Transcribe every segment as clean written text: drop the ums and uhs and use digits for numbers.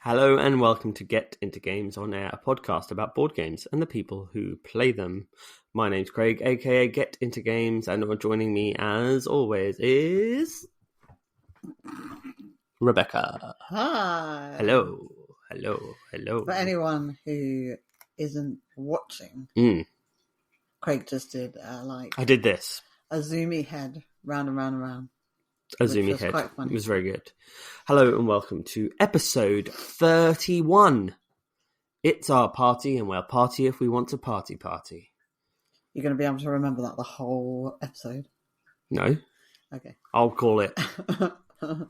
Hello and welcome to Get Into Games On Air, a podcast about board games and the people who play them. My name's Craig, aka Get Into Games, and joining me as always is Rebecca. Hi. Hello. For anyone who isn't watching, Craig just did I did this. a zoomy head round and round and round. A zoomy head. Quite funny. It was very good. Hello and welcome to episode 31. It's our party and we'll party if we want to party. You're going to be able to remember that the whole episode? No. Okay. I'll call it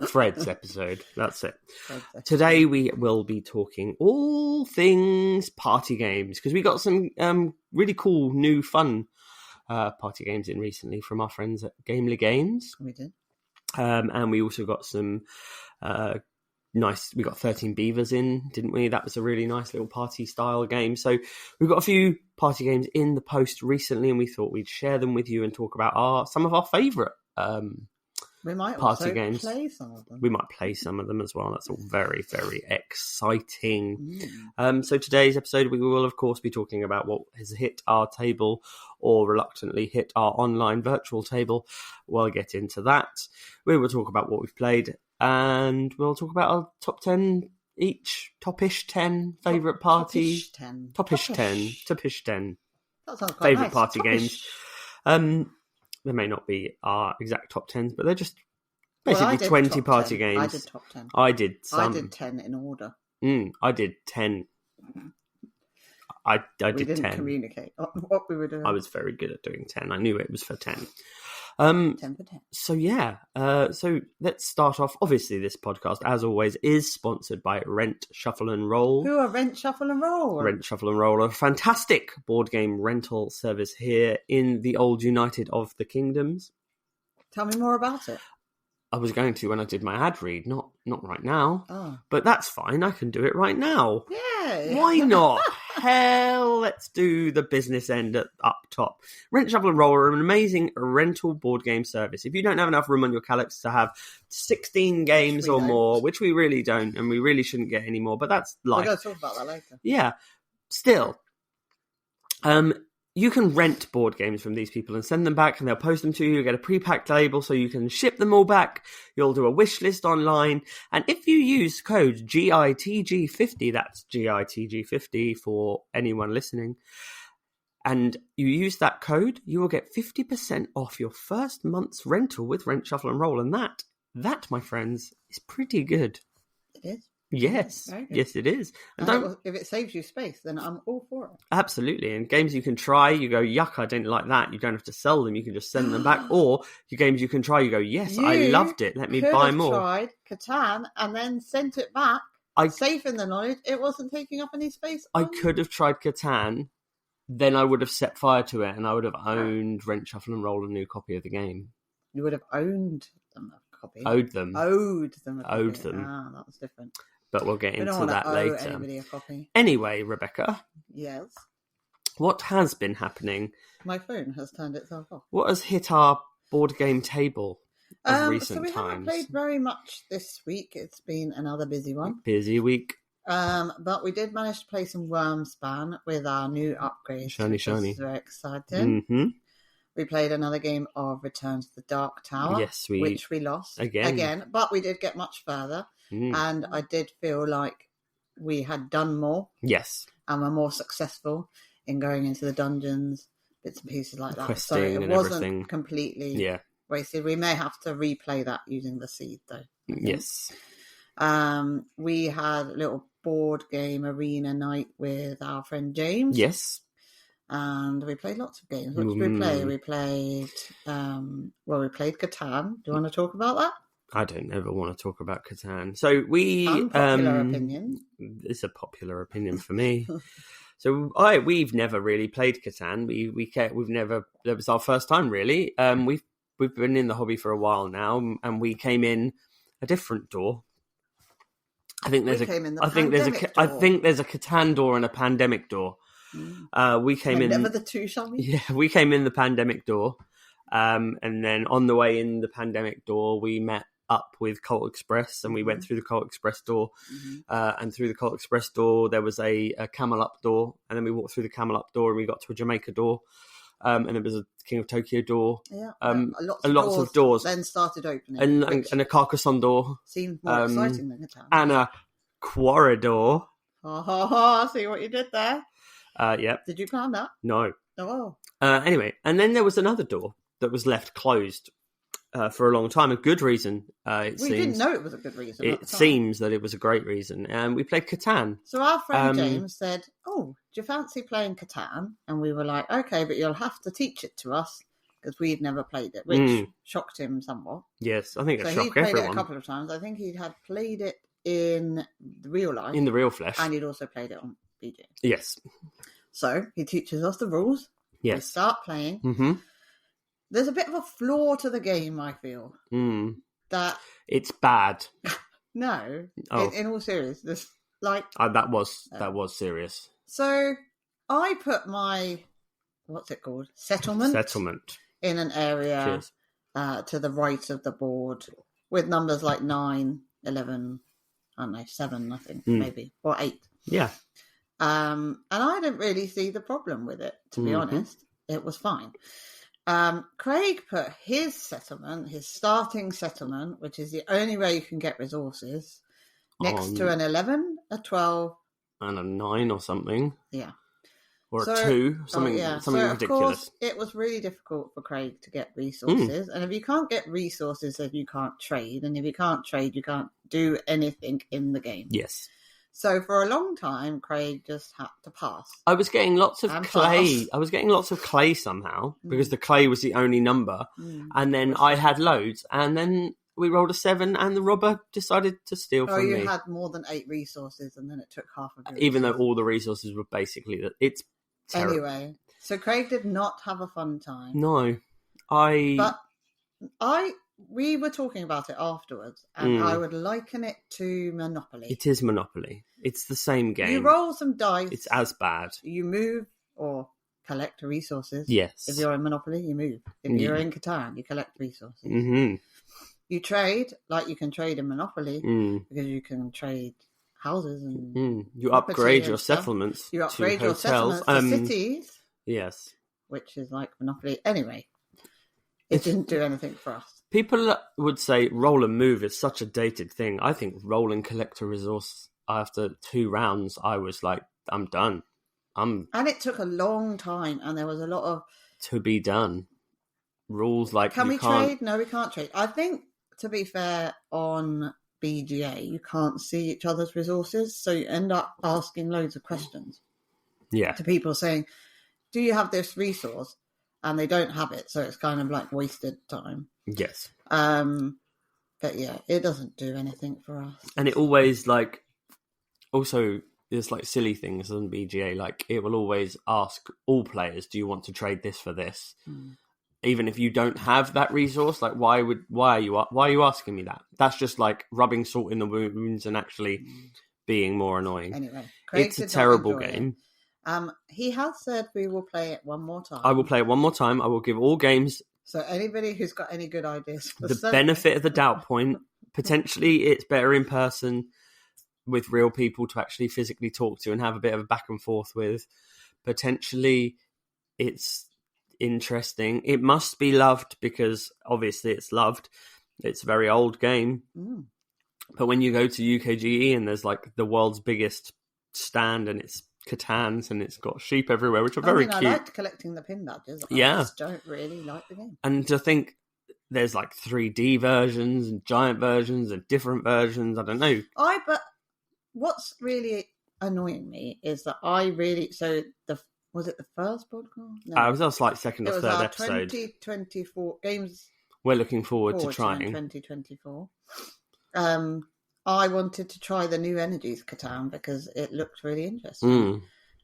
Fred's episode. That's it. Today we will be talking all things party games because we got some really cool new fun party games in recently from our friends at Gamely Games. We did. And we also got some we got 13 Beavers in, didn't we? That was a really nice little party style game. So we've got a few party games in the post recently, and we thought we'd share them with you and talk about some of our favourite we might party also games. Play some of them. We might play some of them as well. That's all very, very exciting. So today's episode, we will, of course, be talking about what has hit our table or reluctantly hit our online virtual table. We'll get into that. We will talk about what we've played, and we'll talk about our top 10 each, top-ish 10 favourite party. Top-ish 10. That sounds quite favourite nice. party Top-ish. games. They may not be our exact top 10s, but they're just basically 20 party 10. games. I did top 10. I did some. I did 10 in order. I did 10. I did 10. We didn't communicate what we were doing. I was very good at doing 10. I knew it was for 10. 10 for 10. So yeah, so let's start off. Obviously, this podcast, as always, is sponsored by Rent, Shuffle and Roll. Who are Rent, Shuffle and Roll? Rent, Shuffle and Roll, a fantastic board game rental service here in the old United of the Kingdoms. Tell me more about it. I was going to when I did my ad read, not right now. Oh. But that's fine, I can do it right now. Yeah. Why not? Hell, let's do the business end up top. Rent, Shuffle and Roll are an amazing rental board game service. If you don't have enough room on your Kallax to have 16 games or more, which we really don't, and we really shouldn't get any more, but that's life. We're going to talk about that later. Yeah. Still, you can rent board games from these people and send them back, and they'll post them to you. You get a pre-packed label so you can ship them all back. You'll do a wish list online. And if you use code GITG50, that's GITG50 for anyone listening, and you use that code, you will get 50% off your first month's rental with Rent, Shuffle and Roll. And that, my friends, is pretty good. It is? Yes, yes, it is. And if it saves you space, then I'm all for it. Absolutely. And games you can try, you go, yuck, I didn't like that. You don't have to sell them. You can just send them back. Or your games you can try, you go, yes, I loved it. Let me buy more. You could have tried Catan and then sent it back, safe in the knowledge it wasn't taking up any space. I could have tried Catan, then I would have set fire to it, and I would have owned Rent, Shuffle and Roll, a new copy of the game. You would have owned them a copy. Owed them. Owed them. Ah, that was different. But we'll get into that later. Anybody a copy. Anyway, Rebecca. Yes. What has been happening? My phone has turned itself off. What has hit our board game table of recent times? So we haven't played very much this week. It's been another busy one. Busy week. But we did manage to play some Wormspan with our new upgrade. Shiny. Which is very exciting. Mm-hmm. We played another game of Return to the Dark Tower. Yes, which we lost again. But we did get much further. And I did feel like we had done more. Yes. And were more successful in going into the dungeons, bits and pieces like that. Questing so it and wasn't everything. Completely wasted. We may have to replay that using the seed, though. Yes. We had a little board game arena night with our friend James. Yes. And we played lots of games. What did we play? We played, we played Catan. Do you want to talk about that? I don't ever want to talk about Catan. So we... Unpopular opinion. It's a popular opinion for me. So we've never really played Catan. We've never... That was our first time, really. We've been in the hobby for a while now, and we came in a different door. I think there's a Catan door and a pandemic door. We came in... Never the two, shall we? Yeah, we came in the pandemic door. And then on the way in the pandemic door, we met up with Colt Express, and we went through the Colt Express door. Mm-hmm. And through the Colt Express door, there was a Camel Up door, and then we walked through the Camel Up door, and we got to a Jamaica door, and there was a King of Tokyo door. Yeah, lots of doors then started opening, and a Carcassonne door seemed more exciting than Catan. and a corridor. See what you did there? Yep. Did you plan that? No. Oh. Anyway, and then there was another door that was left closed for a long time. A good reason, it seems. We didn't know it was a good reason. It seems that it was a great reason. And we played Catan. So our friend James said, "Oh, do you fancy playing Catan?" And we were like, "Okay, but you'll have to teach it to us," because we'd never played it, which shocked him somewhat. Yes, I think it shocked everyone. So he'd played it a couple of times. I think he had played it in the real life. In the real flesh. And he'd also played it on BG. Yes. So he teaches us the rules. Yes. We start playing. Mm-hmm. There's a bit of a flaw to the game, I feel. That it's bad. No. Oh. In all seriousness. Like that was serious. So I put my, what's it called? Settlement. In an area to the right of the board with numbers like 9, 11, I don't know, 7, I think, maybe, or 8. Yeah. And I didn't really see the problem with it, to be honest. It was fine. Craig put his settlement, his starting settlement, which is the only way you can get resources, next to an 11, a 12. And a 9 or something. Yeah. Or a 2, something ridiculous. Of course, it was really difficult for Craig to get resources. And if you can't get resources, then you can't trade. And if you can't trade, you can't do anything in the game. Yes. So for a long time, Craig just had to pass. I was getting lots of clay. I was getting lots of clay somehow because the clay was the only number. And then I had loads. And then we rolled a 7 and the robber decided to steal from me. Oh, you had more than 8 resources and then it took half of it. Even though all the resources were basically... It's terrible. Anyway, so Craig did not have a fun time. No. We were talking about it afterwards, and I would liken it to Monopoly. It is Monopoly. It's the same game. You roll some dice. It's as bad. You move or collect resources. Yes. If you're in Monopoly, you move. If you're in Catan, you collect resources. Mm-hmm. You trade like you can trade in Monopoly because you can trade houses and you upgrade your settlements. You upgrade to your hotels. settlements to cities. Yes. Which is like Monopoly. Anyway, it didn't do anything for us. People would say roll and move is such a dated thing. I think roll and collect a resource after 2 rounds, I was like, I'm done. And it took a long time, and there was a lot of... To be done. Rules like Can we trade? No, we can't trade. I think, to be fair, on BGA, you can't see each other's resources, so you end up asking loads of questions. Yeah. To people saying, do you have this resource? And they don't have it, so it's kind of like wasted time. Yes. But yeah, it doesn't do anything for us. And it always, like, also, there's like silly things on BGA, like it will always ask all players, do you want to trade this for this? Even if you don't have that resource, like why are you asking me that? That's just like rubbing salt in the wounds and actually being more annoying. Anyway, it's a terrible game. He has said we will play it one more time. I will play it one more time. I will give all games. So anybody who's got any good ideas for the benefit of the doubt point, potentially it's better in person with real people to actually physically talk to and have a bit of a back and forth with. Potentially it's interesting. It must be loved because obviously it's loved. It's a very old game. But when you go to UKGE and there's like the world's biggest stand and it's Catans and it's got sheep everywhere, which are very cute. I liked collecting the pin badges. I just don't really like the game. And to think there's like 3D versions and giant versions and different versions. I don't know. But what's really annoying me is that was it the first podcast? No. It was like second or third episode. 2024 games. We're looking forward to trying. 2024. I wanted to try the New Energies Catan because it looked really interesting.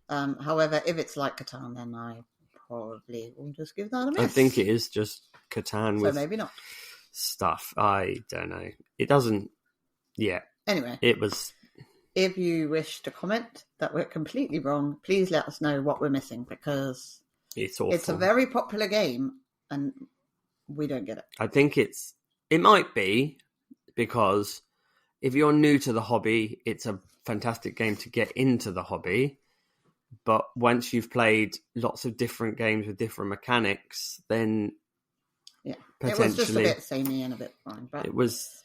However, if it's like Catan, then I probably will just give that a miss. I think it is just Catan with maybe not stuff. I don't know. It doesn't. Yeah. Anyway, it was. If you wish to comment that we're completely wrong, please let us know what we're missing because it's awful. It's a very popular game and we don't get it. I think it might be. because if you're new to the hobby, it's a fantastic game to get into the hobby. But once you've played lots of different games with different mechanics, then it was just a bit samey and a bit boring. But it was.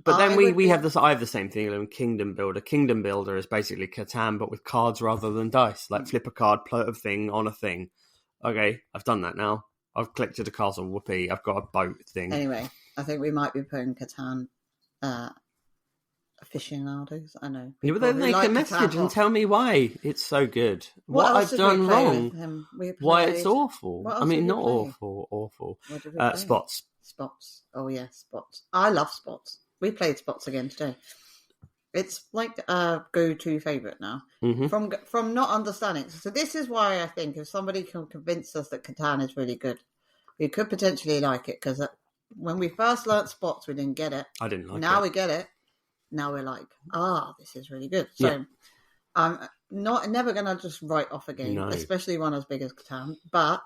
But then we have this. I have the same thing in Kingdom Builder. Kingdom Builder is basically Catan, but with cards rather than dice. Like flip a card, put a thing on a thing. Okay, I've done that now. I've collected a castle. Whoopee! I've got a boat thing. Anyway, I think we might be putting Catan aficionados. I know. Yeah, but then they can message and tell me why it's so good. What I've done wrong. Why it's awful. I mean, not awful. Awful. Spots. Spots. Oh yeah, Spots. I love Spots. We played Spots again today. It's like a go-to favourite now. From not understanding. So this is why I think if somebody can convince us that Catan is really good, we could potentially like it, because when we first learnt Spots, we didn't get it. I didn't like it. Now we get it. Now we're like, this is really good. So I'm never going to just write off a game, especially one as big as Catan. But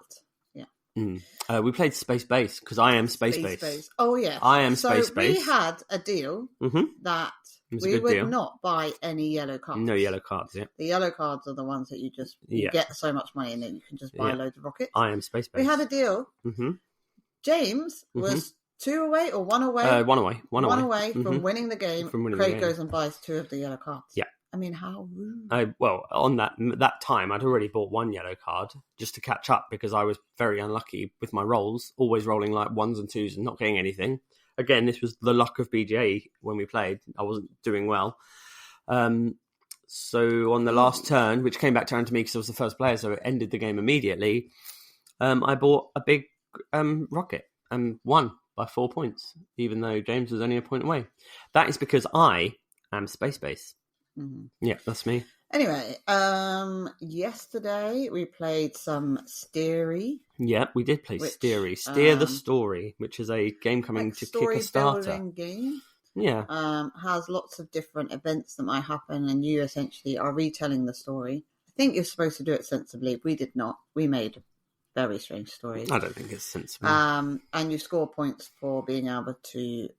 we played Space Base because I am Space Base. Oh yeah, I am Space Base. We had a deal that we would not buy any yellow cards. No yellow cards. Yeah, the yellow cards are the ones that you just get so much money and then you can just buy loads of rockets. I am Space Base. We had a deal. James was 2 away or 1 away. One away from winning the game. Craig goes and buys 2 of the yellow cards. Yeah. I mean, how rude. Well, on that time, I'd already bought 1 yellow card just to catch up because I was very unlucky with my rolls, always rolling like 1s and 2s and not getting anything. Again, this was the luck of BGA when we played. I wasn't doing well. So on the last turn, which came back down to me because I was the first player, so it ended the game immediately, I bought a big rocket and won by 4 points, even though James was only a point away. That is because I am Space Base. Yeah, that's me. Anyway, yesterday we played some Steery. Yeah, we did play Steery. Steer the Story, which is a game coming to Kickstarter. Game. Yeah. Has lots of different events that might happen, and you essentially are retelling the story. I think you're supposed to do it sensibly. We did not. We made very strange stories. I don't think it's sensible. And you score points for being able to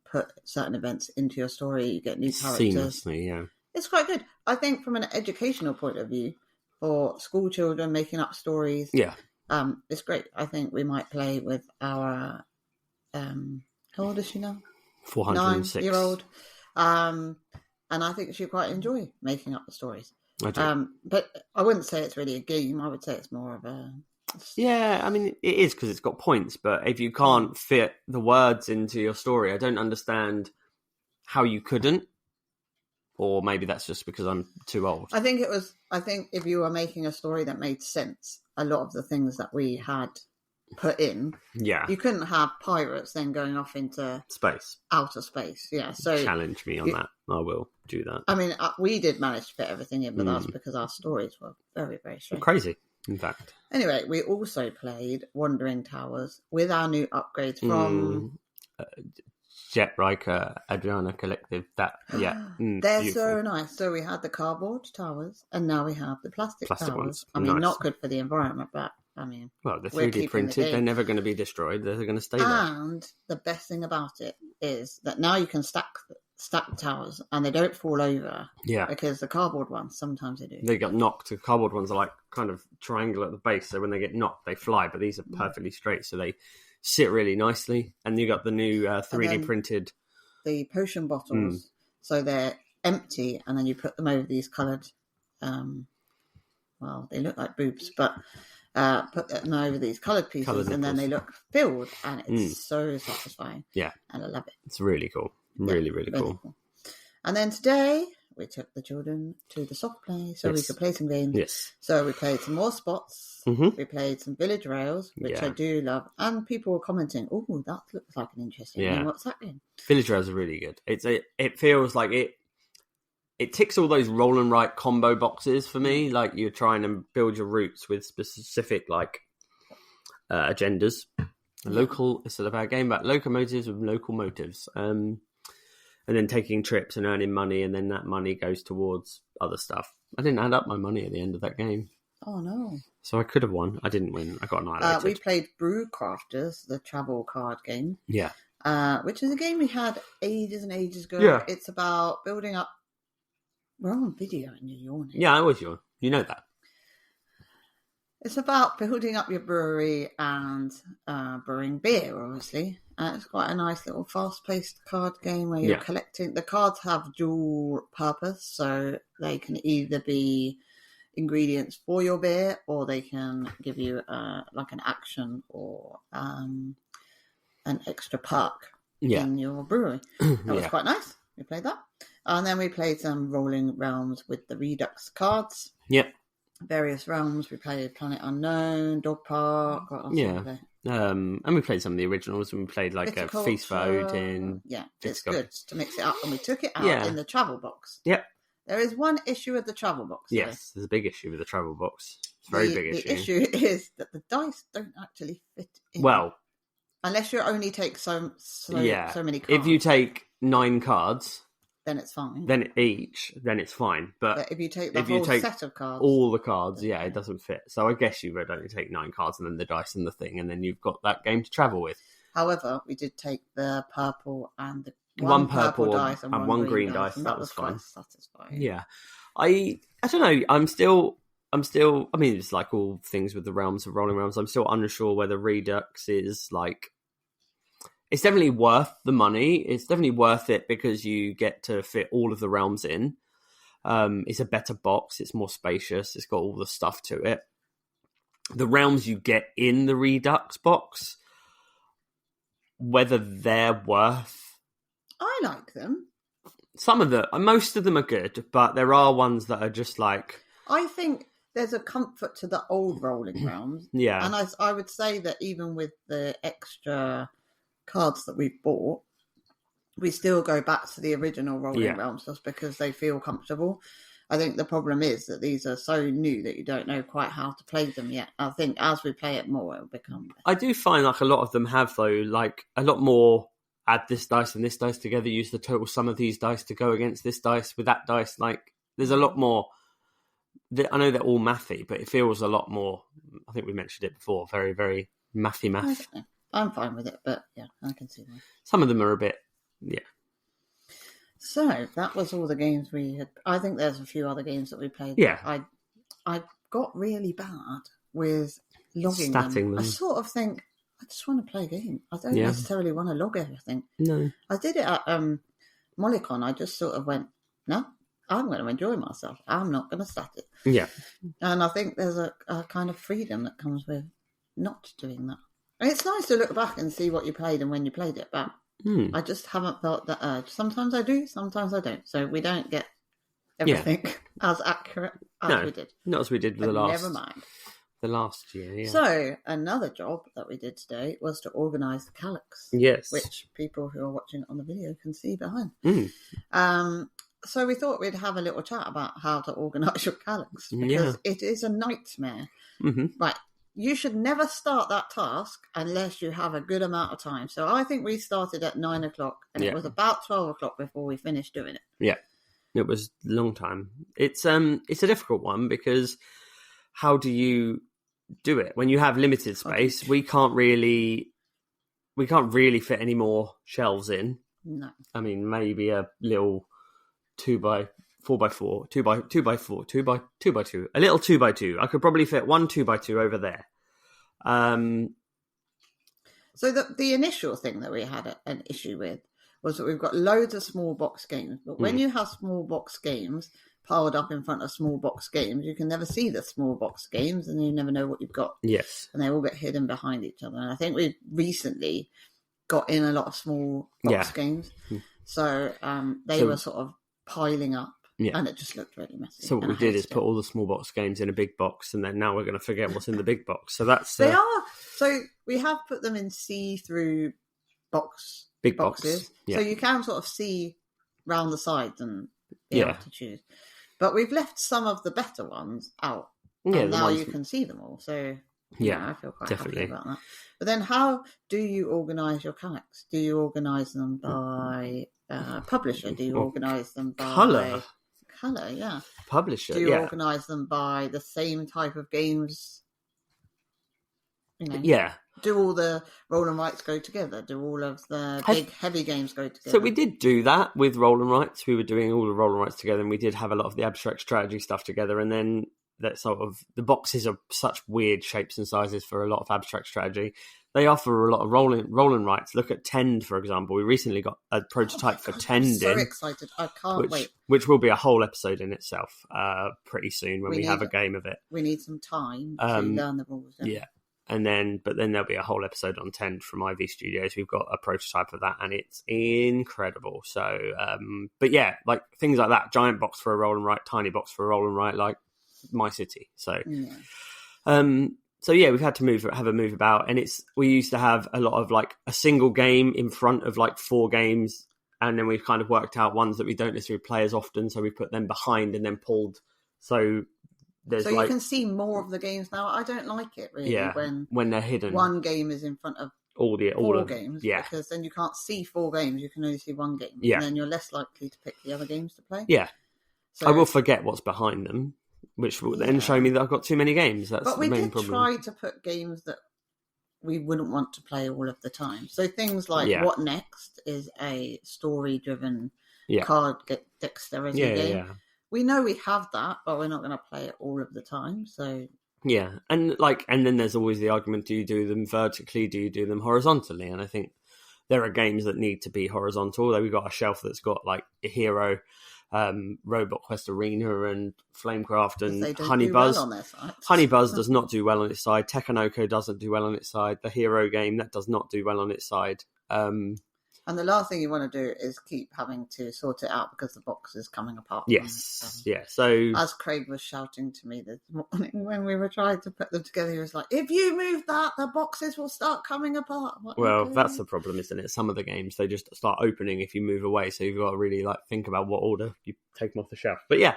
put certain events into your story. You get new characters. Seamlessly, yeah. It's quite good. I think from an educational point of view, for school children making up stories, it's great. I think we might play with our, how old is she now? 406. 9-year-old. And I think she'll quite enjoy making up the stories. I do. But I wouldn't say it's really a game. I would say it's more of a... Yeah, I mean, it is because it's got points, but if you can't fit the words into your story, I don't understand how you couldn't. Or maybe that's just because I'm too old. I think if you were making a story that made sense, a lot of the things that we had put in, you couldn't have pirates then going off into outer space. Yeah, so challenge me on that. I will do that. I mean, we did manage to fit everything in, but that's because our stories were very, very strange. Crazy, in fact. Anyway, we also played Wandering Towers with our new upgrades from Jet Riker, Adriana Collective. They're beautiful. So nice. So we had the cardboard towers, and now we have the plastic towers. Ones. I mean, not good for the environment, but I mean, well, they're 3D printed. They're never going to be destroyed. They're going to stay there. And the best thing about it is that now you can stack towers, and they don't fall over. Yeah, because the cardboard ones sometimes they do. They got knocked. The cardboard ones are like kind of triangle at the base, so when they get knocked, they fly. But these are perfectly straight, so they sit really nicely. And you got the new 3D printed the potion bottles, so they're empty, and then you put them over these coloured. Well, they look like boobs, but put them over these coloured pieces, and then they look filled, and it's so satisfying. Yeah, and I love it. It's really cool. Really cool. And then today we took the children to the soft play so we could play some games. Yes. So we played some more Spots. We played some Village Rails, which I do love. And people were commenting, "Oh, that looks like an interesting game. What's that in?" Village Rails are really good. It feels like it ticks all those roll and write combo boxes for me. Like you're trying to build your routes with specific agendas. It's about a game about locomotives with local motives. And then taking trips and earning money, and then that money goes towards other stuff. I didn't add up my money at the end of that game. Oh, no. So I could have won. I didn't win. I got annihilated. We played Brew Crafters, the travel card game. Yeah. which is a game we had ages and ages ago. Yeah. It's about building up. We're on video and you're yawning. Yeah, I was yawn. You know that. It's about building up your brewery and brewing beer, obviously. It's quite a nice little fast-paced card game where you're collecting. The cards have dual purpose, so they can either be ingredients for your beer, or they can give you like an action or an extra perk in your brewery. That was quite nice. We played that. And then we played some Rolling Realms with the Redux cards. Yep. Various realms. We played Planet Unknown, Dog Park. What else did we play? And we played some of the originals, and we played like a Feast for Odin. Yeah, it's good to mix it up. And we took it out in the travel box. Yep. There is one issue with the travel box. Yes, there's a big issue with the travel box. It's a very big issue. The issue is that the dice don't actually fit in. Well, unless you only take so many cards. If you take 9 cards, then it's fine. Then it's fine. But if you take the whole set of cards, all the cards, it doesn't fit. So I guess you would only take 9 cards and then the dice and the thing, and then you've got that game to travel with. However, we did take the purple and the one purple dice and one green dice. And that was fun. Quite satisfying. Yeah, I don't know. I'm still. I mean, it's like all things with the realms of Rolling Realms. I'm still unsure whether Redux is like. It's definitely worth the money. It's definitely worth it because you get to fit all of the realms in. It's a better box. It's more spacious. It's got all the stuff to it. The realms you get in the Redux box, whether they're worth... I like them. Most of them are good, but there are ones that are just like... I think there's a comfort to the old Rolling Realms. Yeah. And I would say that even with the extra... cards that we've bought, we still go back to the original Rolling Realms just because they feel comfortable. I think the problem is that these are so new that you don't know quite how to play them yet. I think as we play it more, it'll become better. I do find like a lot of them have, though, like a lot more add this dice and this dice together, use the total sum of these dice to go against this dice with that dice. Like there's a lot more. I know they're all mathy, but it feels a lot more, I think we mentioned it before, very, very mathy math. I'm fine with it, but yeah, I can see that. Some of them are a bit, So that was all the games we had. I think there's a few other games that we played. Yeah. I got really bad with logging them. I sort of think, I just want to play a game. I don't necessarily want to log everything. No. I did it at Molicon. I just sort of went, no, I'm going to enjoy myself. I'm not going to stat it. Yeah. And I think there's a kind of freedom that comes with not doing that. And it's nice to look back and see what you played and when you played it, but I just haven't felt that urge. Sometimes I do, sometimes I don't. So we don't get everything as accurate as we did. Not as we did with never mind. The last year, yeah. So another job that we did today was to organise the Kallax. Yes. Which people who are watching it on the video can see behind. So we thought we'd have a little chat about how to organise your Kallax because it is a nightmare. Mm-hmm. Right. You should never start that task unless you have a good amount of time. So I think we started at 9 o'clock and it was about 12 o'clock before we finished doing it. Yeah, it was a long time. It's a difficult one because how do you do it when you have limited space? We can't really fit any more shelves in. No, I mean maybe a little 2x4, 4x4, 2x4, 2x2, a little 2x2. I could probably fit one 2x2 over there. So the initial thing that we had an issue with was that we've got loads of small box games, but when you have small box games piled up in front of small box games, you can never see the small box games and you never know what you've got. Yes. And they all get hidden behind each other. And I think we recently got in a lot of small box games. So they were sort of piling up. Yeah. And it just looked really messy. So what we did is put all the small box games in a big box, and then now we're going to forget what's in the big box. So that's they are. So we have put them in see-through big boxes, yeah. So you can sort of see round the sides and be able to choose. But we've left some of the better ones out, and now you can see them all. So I feel quite happy about that. But then, how do you organise your Kallax? Do you organise them by publisher? Do you organise them by colour, yeah. Publisher, do you organise them by the same type of games? You know? Yeah. Do all the roll and rights go together? Do all of the big, heavy games go together? So we did do that with roll and rights. We were doing all the roll and rights together, and we did have a lot of the abstract strategy stuff together. And then that sort of the boxes are such weird shapes and sizes for a lot of abstract strategy. They offer a lot of roll and rights. Look at Tend, for example. We recently got a prototype for Tend. I'm so excited! I can't wait. Which will be a whole episode in itself pretty soon when we have a game of it. We need some time to learn the rules. Yeah. But then there'll be a whole episode on Tend from IV Studios. We've got a prototype of that, and it's incredible. So, but yeah, like things like that. Giant box for a roll and write, tiny box for a roll and write, like My City. So, so yeah, we've had to have a move about, and we used to have a lot of like a single game in front of like 4 games, and then we've kind of worked out ones that we don't necessarily play as often, so we put them behind and then pulled. So you can see more of the games now. I don't like it really when they're hidden. One game is in front of all games, because then you can't see 4 games. You can only see one game, and then you're less likely to pick the other games to play. Yeah, so I will forget what's behind them, which will then show me that I've got too many games. That's the main problem. But we did try to put games that we wouldn't want to play all of the time. So things like What Next is a story-driven card dexterity game. Yeah. We know we have that, but we're not going to play it all of the time. So and then there's always the argument: do you do them vertically? Do you do them horizontally? And I think there are games that need to be horizontal. We've got a shelf that's got like a Hero, Robot Quest Arena, and Flamecraft, and Honey Buzz. Honey Buzz does not do well on its side. Tekkenoko doesn't do well on its side. The Hero game, that does not do well on its side. And the last thing you want to do is keep having to sort it out because the box is coming apart. Yes, So as Craig was shouting to me this morning when we were trying to put them together, he was like, "If you move that, the boxes will start coming apart." Like, well, that's the problem, isn't it? Some of the games, they just start opening if you move away, so you've got to really think about what order you take them off the shelf. But yeah,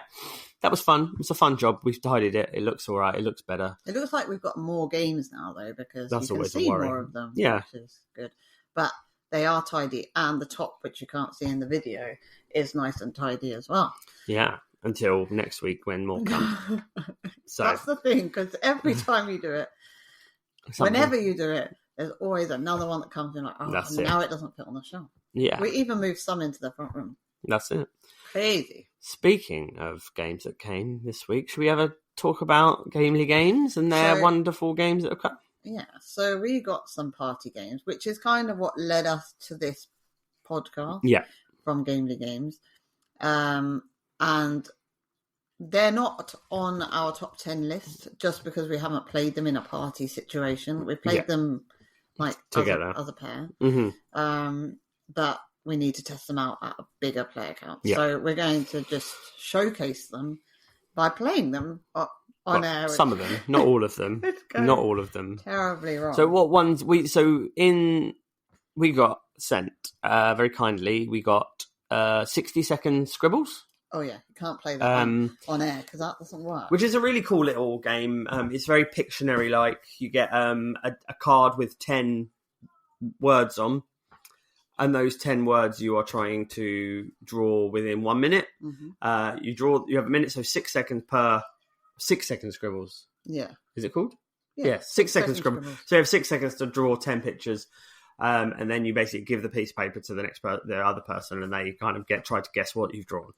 that was fun. It was a fun job. We've tidied it. It looks all right. It looks better. It looks like we've got more games now, though, because that's you can see more of them. Yeah, which is good. But they are tidy, and the top, which you can't see in the video, is nice and tidy as well. Yeah, until next week when more come. So that's the thing, because every time you do it, whenever you do it, there's always another one that comes in like, now it doesn't fit on the shelf. Yeah. We even moved some into the front room. That's it. Crazy. Speaking of games that came this week, should we ever talk about Gamely Games and their wonderful games that have come? Yeah, so we got some party games, which is kind of what led us to this podcast from Gamely Games. And they're not on our top 10 list just because we haven't played them in a party situation. We played them together as a pair. Mm-hmm. But we need to test them out at a bigger player count. Yeah. So we're going to just showcase them by playing them on air. Some of them, not all of them. Not all of them. Terribly wrong. So what ones we got sent very kindly. We got 60-second scribbles. Oh yeah, you can't play that on air because that doesn't work. Which is a really cool little game. It's very Pictionary-like. You get a card with 10 words on, and those 10 words you are trying to draw within 1 minute. Mm-hmm. You have a minute, so 6 seconds per 6-second scribbles. Yeah. Is it called? Yeah, 6 second scribbles. So you have 6 seconds to draw 10 pictures. And then you basically give the piece of paper to the other person, and they kind of try to guess what you've drawn.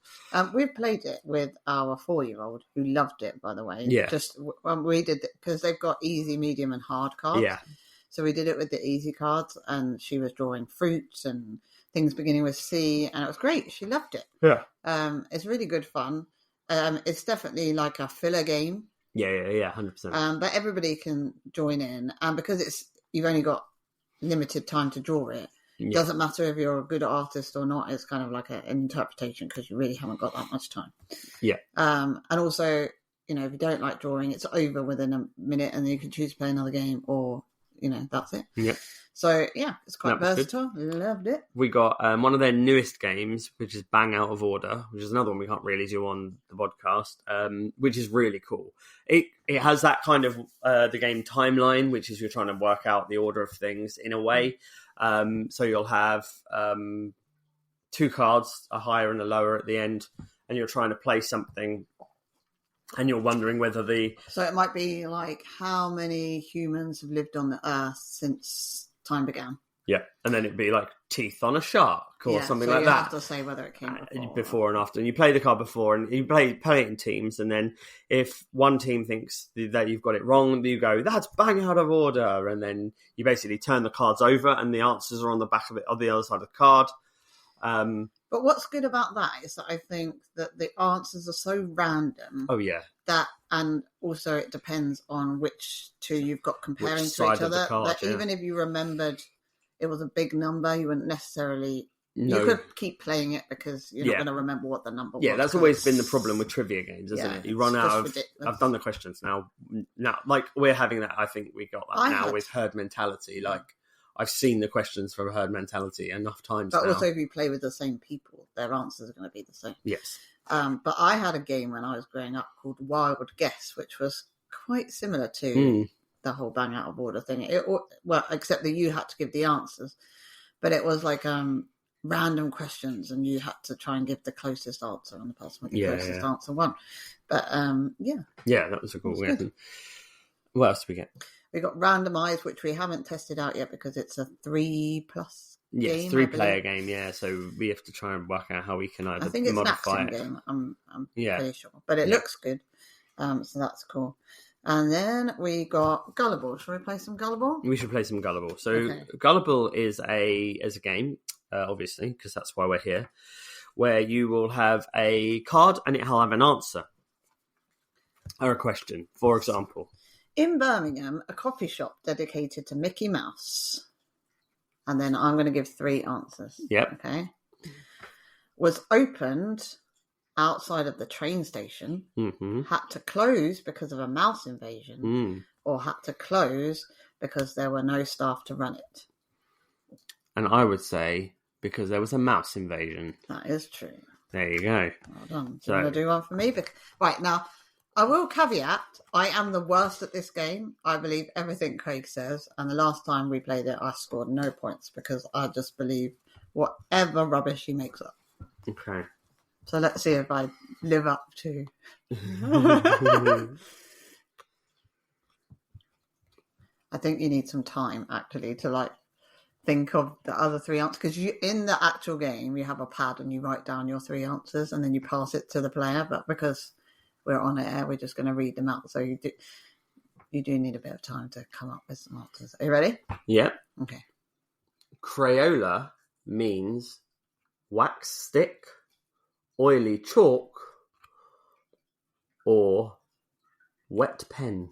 We've played it with our 4-year-old, who loved it, by the way. Yeah. Just when we did it, because they've got easy, medium, and hard cards. Yeah. So we did it with the easy cards, and she was drawing fruits and things beginning with C, and it was great. She loved it. Yeah. It's really good fun. It's definitely like a filler game. Yeah, 100%. But everybody can join in, and because you've only got limited time to draw it. It doesn't matter if you're a good artist or not. It's kind of like an interpretation because you really haven't got that much time. Yeah. And also, if you don't like drawing, it's over within a minute, and you can choose to play another game, or that's it. Yeah. So yeah, it's quite versatile. Loved it. We got one of their newest games, which is Bang Out of Order, which is another one we can't really do on the podcast, which is really cool. It has that kind of the game timeline, which is you're trying to work out the order of things in a way. So you'll have 2 cards, a higher and a lower at the end, and you're trying to play something And you're wondering whether So it might be like how many humans have lived on the Earth since time began. Yeah, and then it'd be like teeth on a shark or something like that. You have to say whether it came before and after. And you play the card before, and you play it in teams. And then if one team thinks that you've got it wrong, you go, "That's bang out of order." And then you basically turn the cards over, and the answers are on the back of it, on the other side of the card. But what's good about that is that I think that the answers are so random. Oh yeah. And also it depends on which two you've got comparing to each other. Even if you remembered it was a big number, you wouldn't necessarily. No. You could keep playing it because you're not going to remember what the number was. Yeah, that's always been the problem with trivia games, isn't it? You run out of. Ridiculous. I've done the questions now, like we're having that. I think we got that with herd mentality. Like I've seen the questions from herd mentality enough times. But also, if you play with the same people, their answers are going to be the same. Yes. But I had a game when I was growing up called Wild Guess, which was quite similar to the whole bang out of order thing. Except that you had to give the answers, but it was like random questions, and you had to try and give the closest answer, and the person with the closest answer won. But that was a cool game. What else do we get? We got Randomize, which we haven't tested out yet because it's a 3+ game. Yes, 3-player game. Yeah, so we have to try and work out how we can either modify it. I think it's an action game. I'm pretty sure, but it looks good. So that's cool. And then we got Gullible. Should we play some Gullible? We should play some Gullible. So Gullible is a game, obviously, because that's why we're here, where you will have a card and it'll have an answer or a question, for example. In Birmingham, a coffee shop dedicated to Mickey Mouse, and then I'm going to give 3 answers. Yep. Okay. Was opened outside of the train station, had to close because of a mouse invasion, or had to close because there were no staff to run it. And I would say because there was a mouse invasion. That is true. There you go. Well done. Do you want to do one for me? Right, now, I will caveat, I am the worst at this game. I believe everything Craig says, and the last time we played it, I scored no points because I just believe whatever rubbish he makes up. Okay. So let's see if I live up to... I think you need some time, actually, to think of the other 3 answers. Because in the actual game, you have a pad and you write down your 3 answers and then you pass it to the player. But because we're on air, we're just going to read them out. So you do need a bit of time to come up with some answers. Are you ready? Yep. Okay. Crayola means wax stick, oily chalk, or wet pen.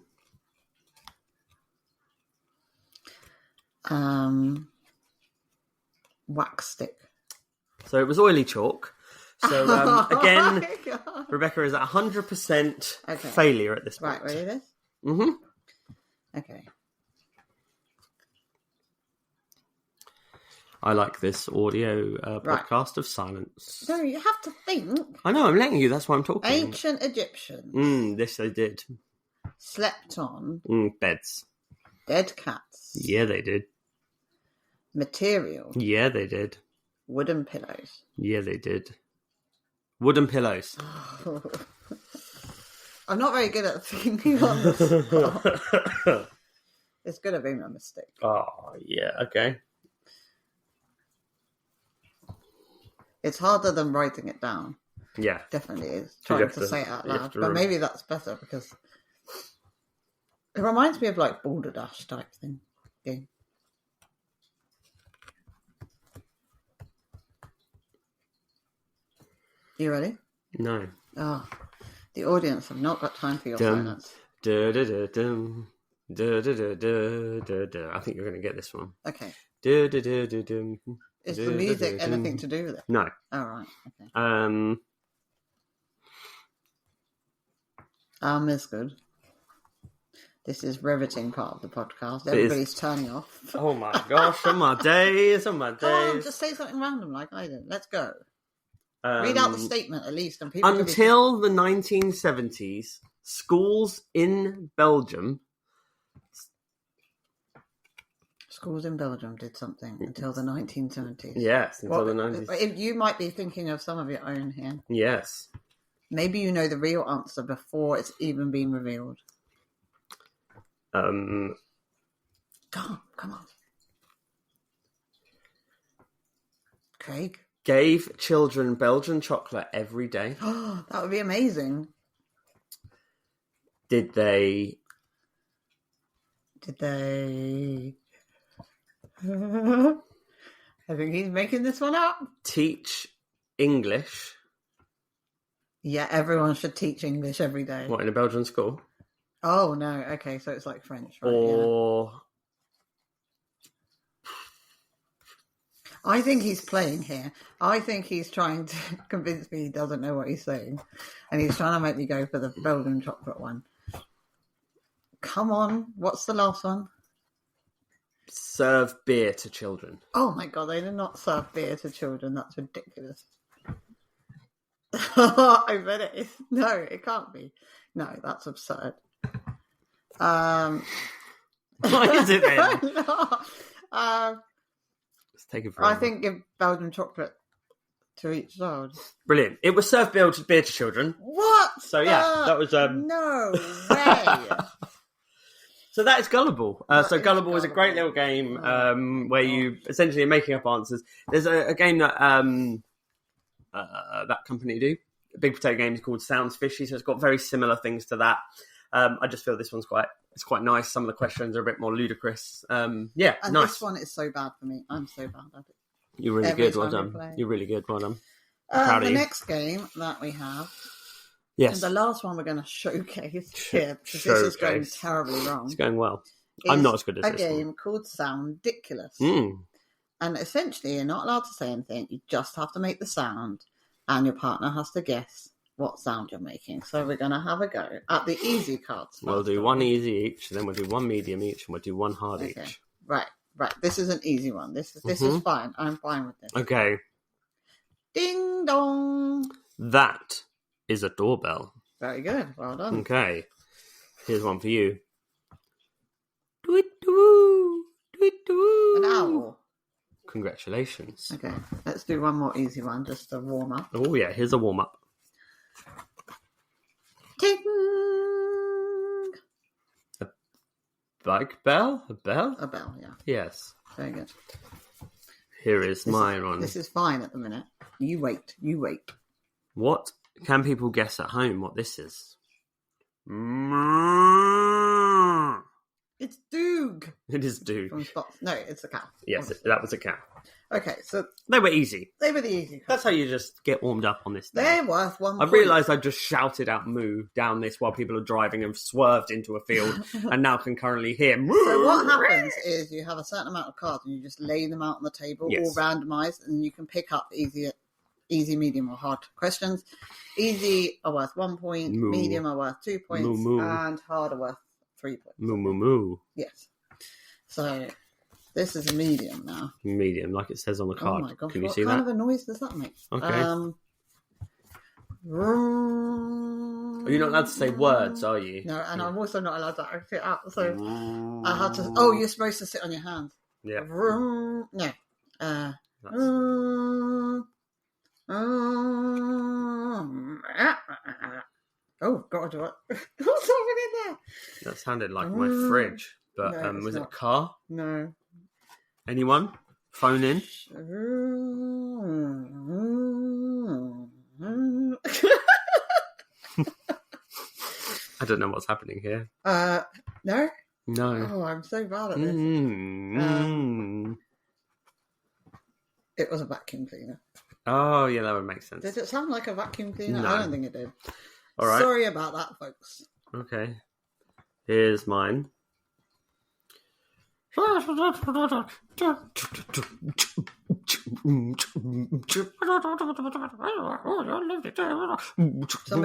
Wax stick. So it was oily chalk. So again, Rebecca is at 100% failure at this point. Right, ready this? Mm-hmm. Okay. I like this audio podcast of silence. No, you have to think. I know, I'm letting you. That's why I'm talking. Ancient Egyptians. This they did. Slept on. Beds. Dead cats. Yeah, they did. Material. Yeah, they did. Wooden pillows. Yeah, they did. Wooden pillows. I'm not very good at thinking on the spot. It's going to be a mistake. Oh, yeah, okay. It's harder than writing it down. Yeah. Definitely is. Trying to say it out loud. But maybe that's better because it reminds me of Balderdash type thing. Game. You ready? No. Oh, the audience have not got time for your silence. I think you're going to get this one. Okay. Is the music anything to do with it? No. Oh, right. Okay. Is good. This is riveting part of the podcast. Everybody's turning off. Oh my gosh! On my days. Come on, just say something random like I did. Let's go. Read out the statement at least. And people until the 1970s, schools in Belgium. Schools in Belgium did something until the 1970s. Yes, until the 90s. You might be thinking of some of your own here. Yes. Maybe you know the real answer before it's even been revealed. Come on. Craig? Gave children Belgian chocolate every day. Oh, that would be amazing. Did they... I think he's making this one up. Teach English? Yeah, everyone should teach English every day. What, in a Belgian school? Oh, no. Okay, so it's like French, right? Or... Yeah. I think he's playing here. I think he's trying to convince me he doesn't know what he's saying. And he's trying to make me go for the Belgian chocolate one. Come on. What's the last one? Serve beer to children. Oh, my God. They did not serve beer to children. That's ridiculous. I bet it is. No, it can't be. No, that's absurd. What is it then? Let's take it for I think give Belgian chocolate to each child. Brilliant. It was serve beer to children. What? So yeah, that was No way. So that is Gullible. Gullible is a great little game where you essentially are making up answers. There's a game that that company do, Big Potato Games, called Sounds Fishy, so it's got very similar things to that. I just feel this one's quite nice. Some of the questions are a bit more ludicrous. And nice. This one is so bad for me. I'm so bad at it. You're really good. Well done. You're really good. Well done. The next game that we have. Yes. And the last one we're going to showcase here, because this is going terribly wrong. It's going well. I'm not as good as this one. A game called Soundiculous. And essentially, you're not allowed to say anything. You just have to make the sound, and your partner has to guess what sound you're making. So we're going to have a go at the easy cards. We'll do one easy each, then we'll do one medium each, and we'll do one hard each. Right. This is an easy one. This is fine. I'm fine with this. Okay. Ding dong. That is a doorbell. Very good. Well done. Okay. Here's one for you. Doo-doo. Doo-doo. An owl. Congratulations. Okay. Let's do one more easy one, just to warm up. Oh, yeah. Here's a warm-up. Ting. A bike bell? A bell? A bell, yeah. Yes. Very good. Here is mine on. This is fine at the minute. You wait. What can people guess at home what this is? It's Doog. It is Doog. From Spots. No, it's a cow. Yes, that was a cow. Okay, so they were easy. They were the easy cards. That's how you just get warmed up on this day. They're worth 1 point. I realised I just shouted out moo down this while people are driving and swerved into a field and now can currently hear moo. So what happens is you have a certain amount of cards and you just lay them out on the table, all randomised, and you can pick up easy, medium or hard questions. Easy are worth 1 point, moo. Medium are worth 2 points, moo. And hard are worth 3 points. Moo moo moo. Yes. So this is a medium now. Medium, like it says on the card. Oh my gosh, can you what see kind that? of a noise does that make? Okay. Are you not allowed to say words, are you? No, and I'm also not allowed to act it out. So I had to. Oh, you're supposed to sit on your hands. Yeah. No. Oh God, what? What's happening there? That sounded like my fridge. But No, was it a not. car? No. Anyone? Phone in? I don't know what's happening here. No? No. Oh, I'm so bad at this. It was a vacuum cleaner. Oh, yeah, that would make sense. Did it sound like a vacuum cleaner? No. I don't think it did. All right. Sorry about that, folks. Okay. Here's mine. Somebody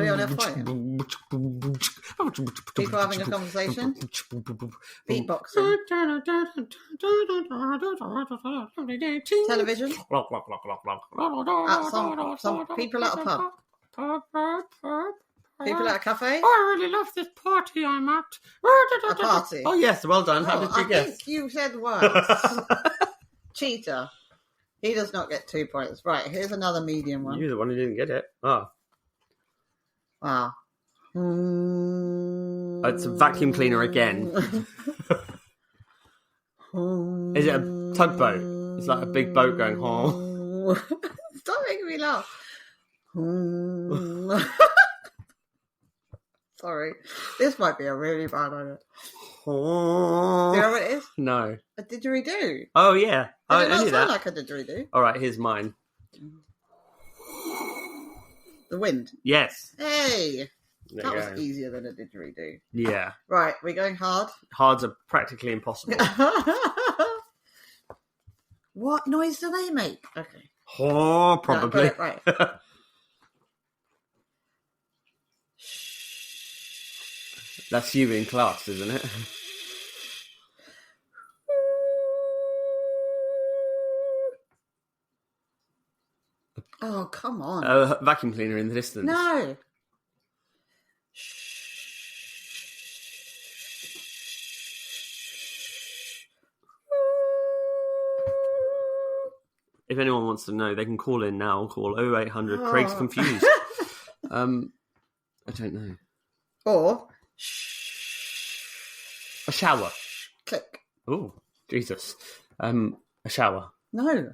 on their phone? People having a conversation? Beatboxing? Television? Some people at a pub? People at a cafe? I really love this party I'm at. A party? Oh, yes, well done. How did you guess? I think you said words. Cheater. He does not get 2 points. Right, here's another medium one. You're the one who didn't get it. Oh. Wow. It's a vacuum cleaner again. Is it a tugboat? It's like a big boat going, oh. Stop making me laugh. Sorry. This might be a really bad idea. Do you know what it is? No. A didgeridoo. Oh, yeah. Does it not knew sound that. like a didgeridoo? All right, here's mine. The wind. Yes. Hey! There That you was go. easier than a didgeridoo. Yeah. Right, we're going hard. Hards are practically impossible. What noise do they make? Okay. Oh, probably. No, got it right. That's you in class, isn't it? Oh, come on. A vacuum cleaner in the distance. No. If anyone wants to know, they can call in now. Call 0800. Craig's confused. I don't know. Or A shower. click. Oh, Jesus. A shower. No.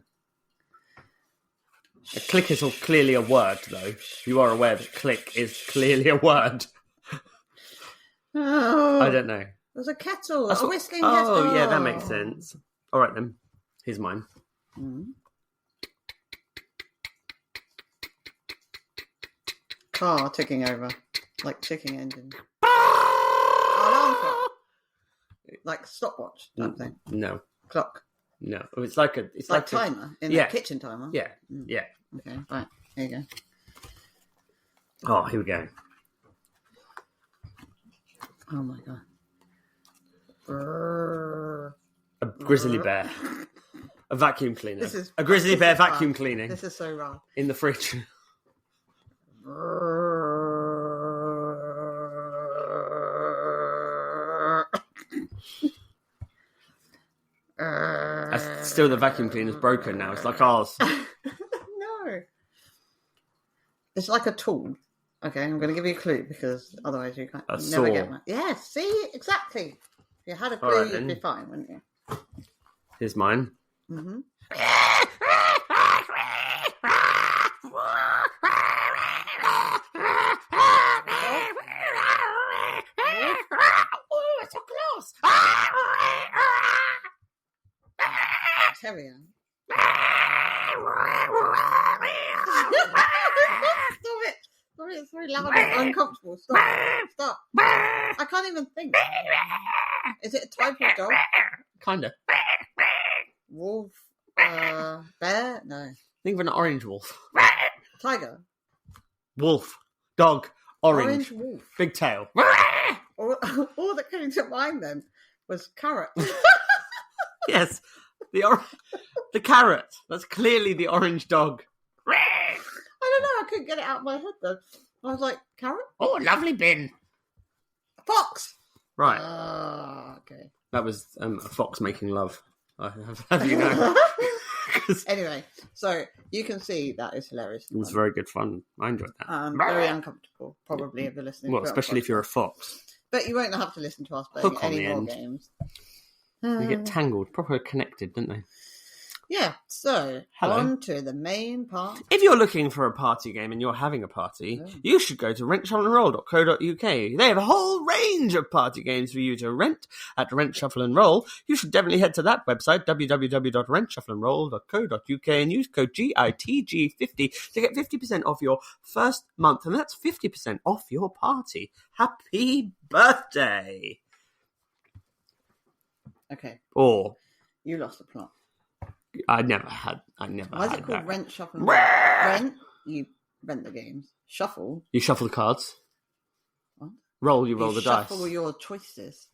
A click is clearly a word, though. You are aware that click is clearly a word. Oh. I don't know. There's a kettle. That's A what- whistling kettle. Oh, yeah, that makes sense. All right, then. Here's mine. Car ticking over. Like ticking engine. Alarm clock. Like stopwatch type thing. No. Clock. No. It's like a... It's Like a timer. In yeah. the kitchen timer. Yeah. Yeah. Okay, right. Here you go. Oh, here we go. Oh my god. Brrr. A grizzly bear. A vacuum cleaner. This is- a grizzly this bear is vacuum bad. cleaning This is so wrong. in the fridge. Still, the vacuum cleaner's broken now. It's like ours. No. It's like a tool. Okay, I'm going to give you a clue because otherwise you can't. A You never saw. get one. Yeah, see? Exactly. If you had a clue, All right, you'd then. be fine, wouldn't you? Here's mine. Mm-hmm. Oh, it's so close. Terrier. Stop it. Sorry, it's very loud and uncomfortable. Stop. I can't even think. Is it a type of dog? Kind of. Wolf? Bear? No. Think of an orange wolf. Tiger? Wolf. Dog. Orange. wolf. Big tail. All that came to mind then was carrot. Yes. The carrot. That's clearly the orange dog. I don't know. I couldn't get it out of my head then. I was like, carrot? Oh, lovely bin. Fox! Right. Okay. That was a fox making love. I have you know. 'Cause Anyway, so you can see that is hilarious. it was very good fun. I enjoyed that. Very uncomfortable, probably, if you're listening. Well, to it on especially if you're a podcast. fox. But you won't have to listen to us Hook playing on any the more end. games. They get tangled, proper connected, don't they? Yeah, so Hello. on to the main part. If you're looking for a party game and you're having a party, you should go to rentshuffleandroll.co.uk. They have a whole range of party games for you to rent at Rent Shuffle and Roll. You should definitely head to that website, www.rentshuffleandroll.co.uk, and use code GITG50 to get 50% off your first month, and that's 50% off your party. Happy birthday! Okay, Or you lost the plot. I never had Why is it that. called Rent, Shuffle, and Roll? Rent, you rent the games. Shuffle, You shuffle the cards. What? Roll, you roll the dice. shuffle your choices.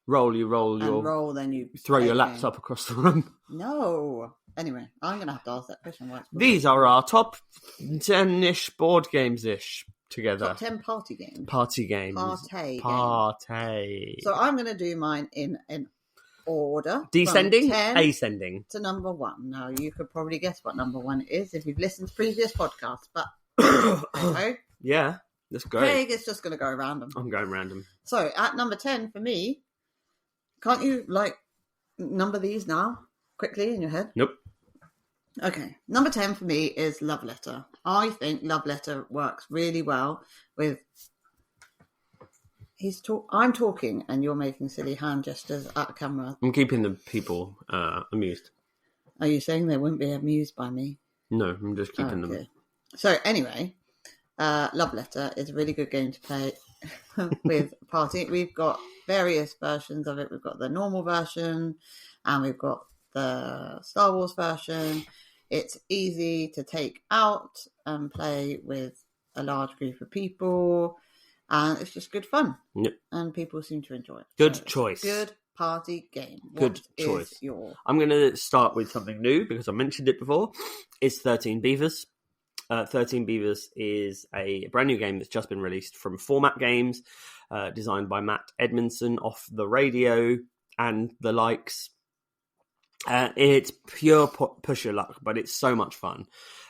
Roll, you roll your... And roll, then you Throw play your the game. laptop across the room. No. Anyway, I'm going to have to ask that question. Why it's called These are our top 10-ish board games-ish together. top 10 party games. Party games. Party. Party. So I'm going to do mine in order. Descending? From 10 Ascending. to number 1. Now, you could probably guess what number 1 is if you've listened to previous podcasts, but okay. Yeah. Let's go. Craig is just going to go random. I'm going random. So at number 10 for me, can't you number these now quickly in your head? Nope. Okay. Number 10 for me is Love Letter. I think Love Letter works really well with... I'm talking and you're making silly hand gestures at camera. I'm keeping the people amused. Are you saying they wouldn't be amused by me? No, I'm just keeping them. So anyway, Love Letter is a really good game to play with party. We've got various versions of it. We've got the normal version and we've got the Star Wars version. It's easy to take out and play with a large group of people. And it's just good fun. Yep. And people seem to enjoy it. Good choice. Good party game. Good choice. I'm going to start with something new because I mentioned it before. It's 13 Beavers. 13 Beavers is a brand new game that's just been released from Format Games, designed by Matt Edmondson off the radio and the likes. It's pure push your luck, but it's so much fun.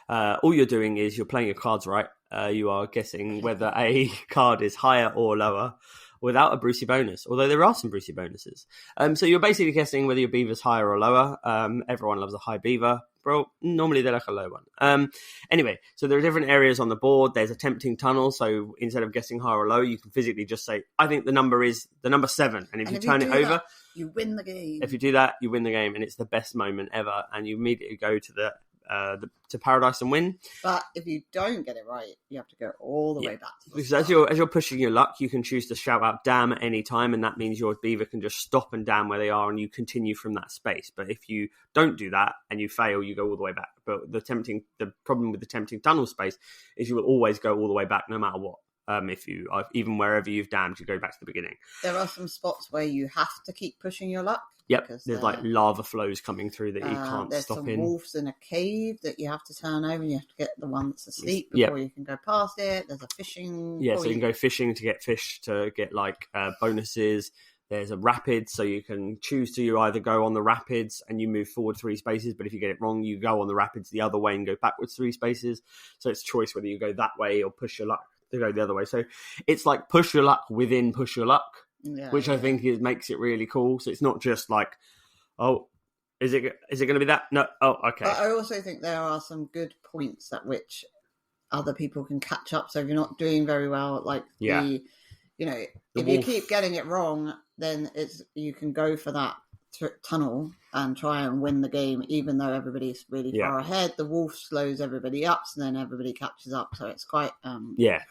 All you're doing is you're playing your cards right. You are guessing whether a card is higher or lower without a Brucey bonus, although there are some Brucey bonuses. So you're basically guessing whether your beaver's higher or lower. Everyone loves a high beaver. Bro, normally they like a low one. Anyway, so there are different areas on the board. There's a tempting tunnel. So instead of guessing higher or low, you can physically just say, I think the number is the number 7. And if you turn it over, you win the game. If you do that, you win the game. And it's the best moment ever. And you immediately go to to Paradise and win. But if you don't get it right, you have to go all the way back to the because start. as you're pushing your luck, you can choose to shout out damn at any time, and that means your beaver can just stop and damn where they are, and you continue from that space. But if you don't do that and you fail, you go all the way back. But the problem with the tempting tunnel space is you will always go all the way back no matter what. If you even wherever you've damned, you go back to the beginning. There are some spots where you have to keep pushing your luck. Yep, there's like lava flows coming through that you can't there's stop in. There's some wolves in a cave that you have to turn over, and you have to get the one that's asleep before you can go past it. There's a fishing. Yeah, so you can go fishing to get fish to get like bonuses. There's a rapid, so you can choose to either go on the rapids and you move forward 3 spaces, but if you get it wrong, you go on the rapids the other way and go backwards 3 spaces. So it's choice whether you go that way or push your luck to go the other way. So it's like push your luck within push your luck, which I think makes it really cool. So it's not just like, oh, is it going to be that? No. Oh, okay. But I also think there are some good points at which other people can catch up. So if you're not doing very well, like if you keep getting it wrong, then you can go for that tunnel and try and win the game, even though everybody's really far ahead. The wolf slows everybody up, so then everybody catches up. So it's quite so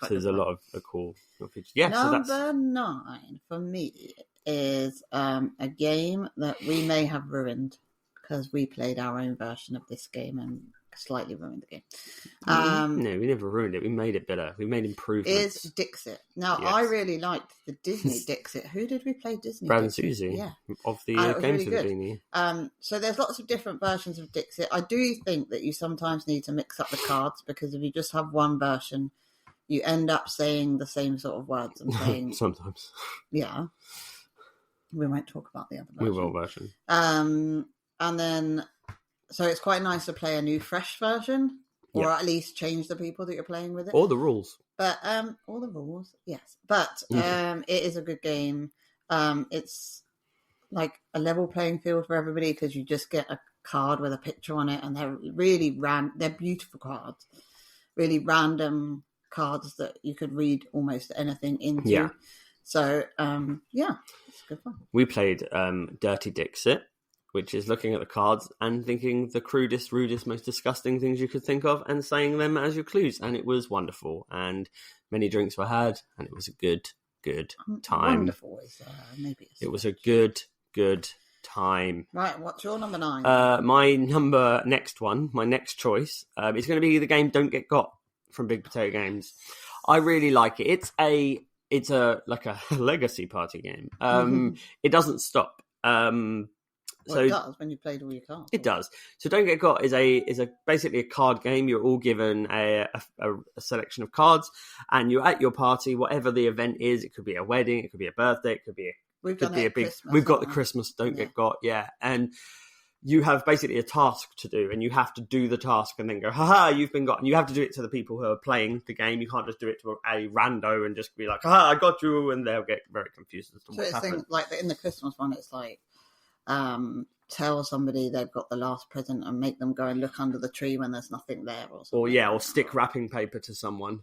there's a lot of cool features. Number 9 for me is a game that we may have ruined because we played our own version of this game and slightly ruined the game. No, we never ruined it. We made it better. We made improvements. Is Dixit. Now, I really liked the Disney Dixit. Who did we play Disney Brad and Dixit? Susie. Of the really Games for the Beanie. So there's lots of different versions of Dixit. I do think that you sometimes need to mix up the cards because if you just have one version, you end up saying the same sort of words and saying... Sometimes. Yeah. We won't talk about the other version. We will version. And then... So it's quite nice to play a new, fresh version, or at least change the people that you're playing with it. Or the rules. But all the rules, yes. But it is a good game. It's like a level playing field for everybody because you just get a card with a picture on it, and they're really they're beautiful cards, really random cards that you could read almost anything into. Yeah. So it's good fun. We played Dirty Dixit, which is looking at the cards and thinking the crudest, rudest, most disgusting things you could think of and saying them as your clues. And it was wonderful. And many drinks were had, and it was a good time. Wonderful is maybe. It was a good time. Right, what's your number 9? My next choice, is going to be the game Don't Get Got from Big Potato Games. I really like it. It's a like a legacy party game. It doesn't stop. It does when you played all your cards. It does. So Don't Get Got is basically a card game. You're all given a selection of cards, and you're at your party, whatever the event is. It could be a wedding, it could be a birthday, it could be We've got the Christmas Don't Get Got, and you have basically a task to do, and you have to do the task and then go, haha, you've been got. And you have to do it to the people who are playing the game. You can't just do it to a rando and just be like, haha, I got you, and they'll get very confused as to what's happened. Like in the Christmas one, it's like, tell somebody they've got the last present and make them go and look under the tree when there's nothing there, or something. Or stick wrapping paper to someone.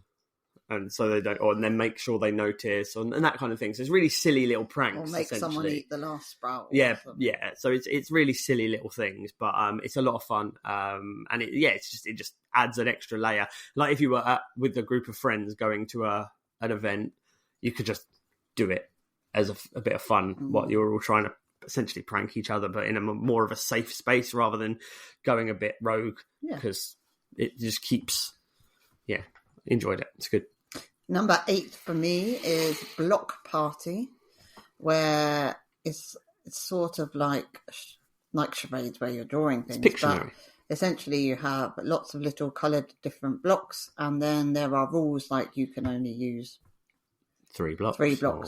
And so they don't, and then make sure they notice, and that kind of thing. So it's really silly little pranks. Or make someone eat the last sprout. Yeah. So it's really silly little things, but it's a lot of fun. And it just adds an extra layer. Like if you were with a group of friends going to an event, you could just do it as a bit of fun. What you're all trying to essentially prank each other, but in a more of a safe space rather than going a bit rogue, because it just keeps. Yeah, enjoyed it. It's good. Number 8 for me is Block Party, where it's sort of like charades where you're drawing things. It's Pictionary. But essentially you have lots of little coloured different blocks, and then there are rules like you can only use 3 blocks.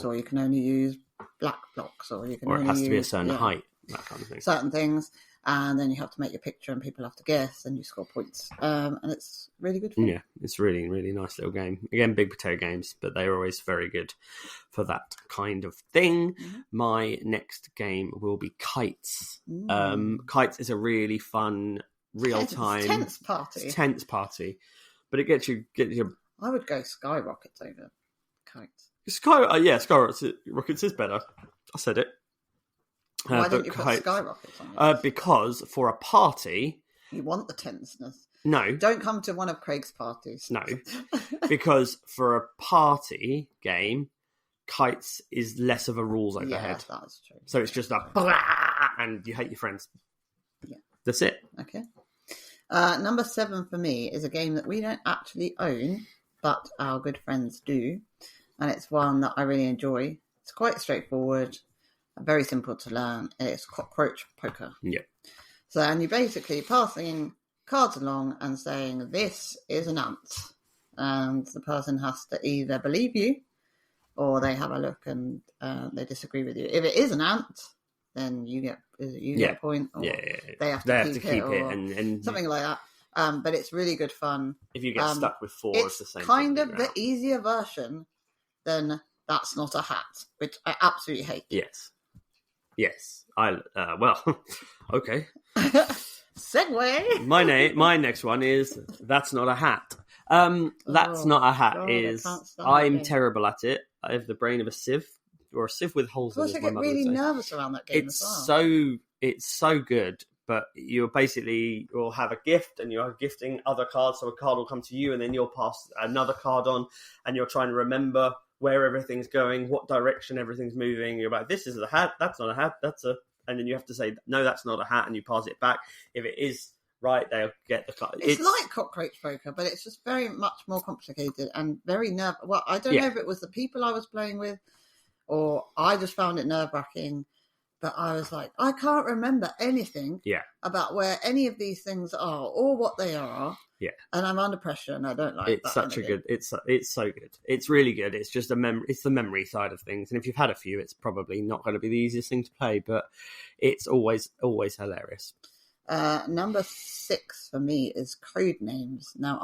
Or you can only use black blocks, or you can it only has to be a use, certain height, that kind of thing. Certain things. And then you have to make your picture and people have to guess and you score points. And it's really good fun. Yeah, it's really, really nice little game. Again, big potato games, but they're always very good for that kind of thing. Mm-hmm. My next game will be Kites. Kites is a really fun, real-time... Tense party. It's tense party. But it gets you... I would go Skyrockets over Kites. Skyrockets is better. I said it. Why don't you put Skyrockets on yours? Because for a party... You want the tenseness. No. Don't come to one of Craig's parties. No. Because for a party game, Kites is less of a rules overhead. Yeah, that's true. So it's just a blah, and you hate your friends. Yeah. That's it. Okay. Number 7 for me is a game that we don't actually own, but our good friends do. And it's one that I really enjoy. It's quite straightforward. Very simple to learn. It's cockroach poker. Yeah. So, and you're basically passing cards along and saying, this is an ant. And the person has to either believe you or they have a look and they disagree with you. If it is an ant, then you get a point. Or they have to keep it and something like that. But it's really good fun. If you get stuck with 4, it's the same. It's kind of the easier version than That's Not a Hat, which I absolutely hate. Yes. Okay. Segue. My next one is That's Not a Hat. That's Not a Hat is... I'm terrible at it. I have the brain of a sieve, or a sieve with holes in it. I get really nervous around that game as well. It's so good, but you'll have a gift and you're gifting other cards, so a card will come to you and then you'll pass another card on and you're trying to remember where everything's going, what direction everything's moving. You're like, this is a hat, that's not a hat, and then you have to say, no, that's not a hat, and you pass it back. If it is right, they'll get the card. It's like cockroach poker, but it's just very much more complicated and very nerve. Well, I don't know if it was the people I was playing with, or I just found it nerve-wracking. But I was like, I can't remember anything about where any of these things are or what they are. Yeah, and I'm under pressure, and I don't like. It's such a good. It's so good. It's really good. It's just It's the memory side of things, and if you've had a few, it's probably not going to be the easiest thing to play, but it's always hilarious. Number 6 for me is Codenames. Now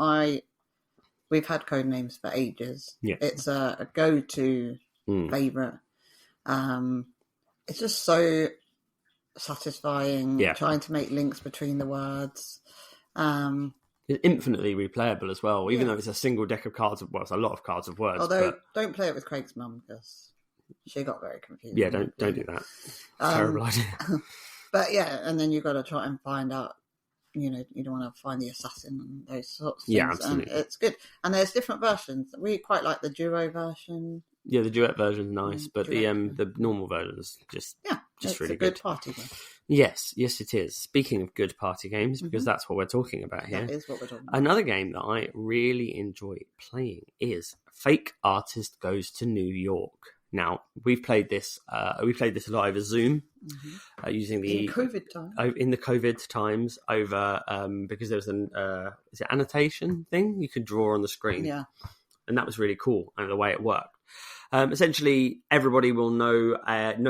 we've had Codenames for ages. Yeah, it's a go-to favorite. It's just so satisfying. Trying to make links between the words. It's infinitely replayable as well, even though it's a single deck of cards. Well, it's a lot of cards of words. Although, don't play it with Craig's mum because she got very confused. Yeah, don't do that. Terrible idea. But yeah, and then you've got to try and find out. You don't want to find the assassin and those sorts of things. Yeah, absolutely. And it's good. And there's different versions. We quite like the duo version. Yeah, the duet version's nice, but the normal version is just really good. It's a good party game. Yes, it is. Speaking of good party games, because that's what we're talking about here. That is what we're talking about. Another game that I really enjoy playing is Fake Artist Goes to New York. Now, we've played this a lot over Zoom, using the... In the COVID times, over... because there was is it annotation thing? You could draw on the screen. Yeah. And that was really cool, and the way it worked. Essentially, everybody will know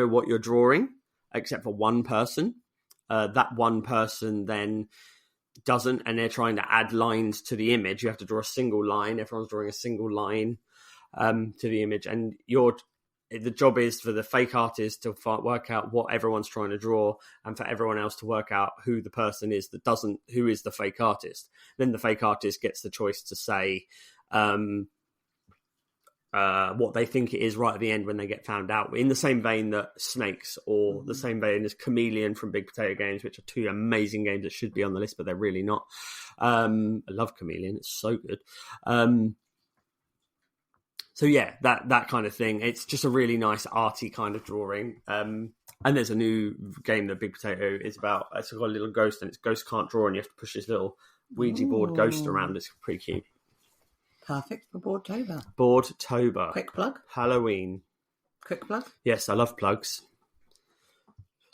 what you're drawing, except for one person. that one person then doesn't, and they're trying to add lines to the image. You have to draw a single line. Everyone's drawing a single line to the image, and the job is for the fake artist to work out what everyone's trying to draw, and for everyone else to work out who the person is who is the fake artist. Then the fake artist gets the choice to say what they think it is right at the end when they get found out. In the same vein that Snakes, or the same vein as Chameleon from Big Potato Games, which are two amazing games that should be on the list, but they're really not. I love Chameleon; it's so good. So yeah, that kind of thing. It's just a really nice arty kind of drawing. And there's a new game that Big Potato is about. It's got a little ghost, and its ghost can't draw, and you have to push this little Ouija board ghost around. It's pretty cute. Perfect for Boardtober. Boardtober. Quick plug. Halloween. Quick plug. Yes, I love plugs.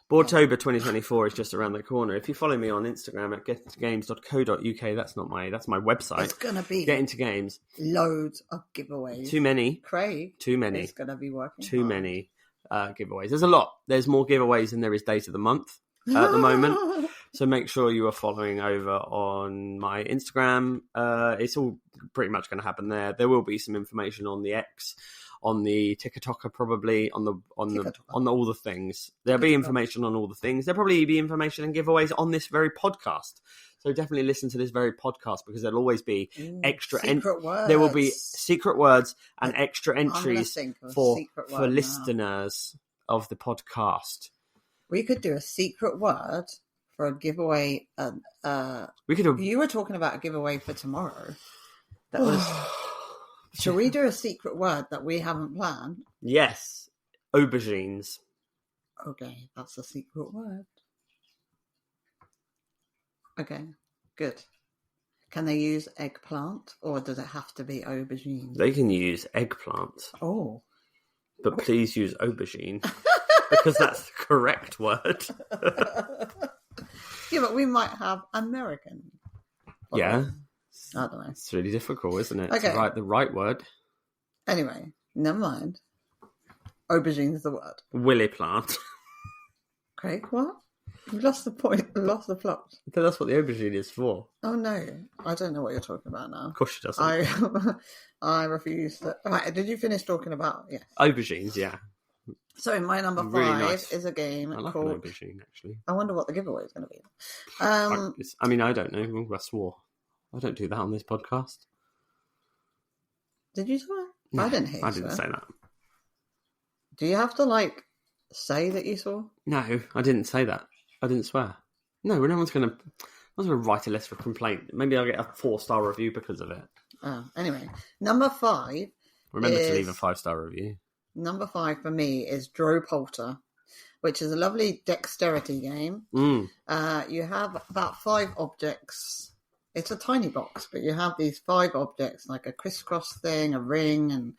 Boardtober 2024 is just around the corner. If you follow me on Instagram at getgames.co.uk, that's my website. It's going to be Get Into Games. Loads of giveaways. Too many. Craig. Too many. It's going to be working Too hard. many giveaways. There's a lot. There's more giveaways than there is days of the month at the moment. So make sure you are following over on my Instagram. It's all pretty much going to happen there. There will be some information on the X, on the TikToker, probably on all the things. There'll be information on all the things. There'll probably be information and giveaways on this very podcast. So definitely listen to this very podcast, because there'll always be extra words. There will be secret words and extra entries for listeners of the podcast. We could do a secret word for a giveaway. We could. You were talking about a giveaway for tomorrow. That was. Shall we do a secret word that we haven't planned? Yes, aubergines. Okay, that's a secret word. Okay, good. Can they use eggplant, or does it have to be aubergine? They can use eggplant. Oh. But please use aubergine, because that's the correct word. Yeah, but we might have American. Yeah. I don't know. It's really difficult, isn't it? Okay. To write the right word. Anyway, never mind. Aubergine is the word. Willy plant. Craig, what? You lost the point. You lost the plot. That's what the aubergine is for. Oh, no. I don't know what you're talking about now. Of course she doesn't. I refuse to... Right, did you finish talking about... Yeah. Aubergines, yeah. So my number 5 nice. is a game I like called... an aubergine, actually. I wonder what the giveaway is going to be. I mean, I don't know. I swore. I don't do that on this podcast. Did you swear? No, I didn't hear you I didn't swear. say that. Do you have to, say that you swore? No, I didn't say that. I didn't swear. No, no one's going to write a letter of complaint. Maybe I'll get a 4-star review because of it. Oh, anyway. Number 5 Remember to leave a 5-star review. Number 5 for me is Dro Polter, which is a lovely dexterity game. You have about 5 objects. It's a tiny box, but you have these 5 objects, like a crisscross thing, a ring, and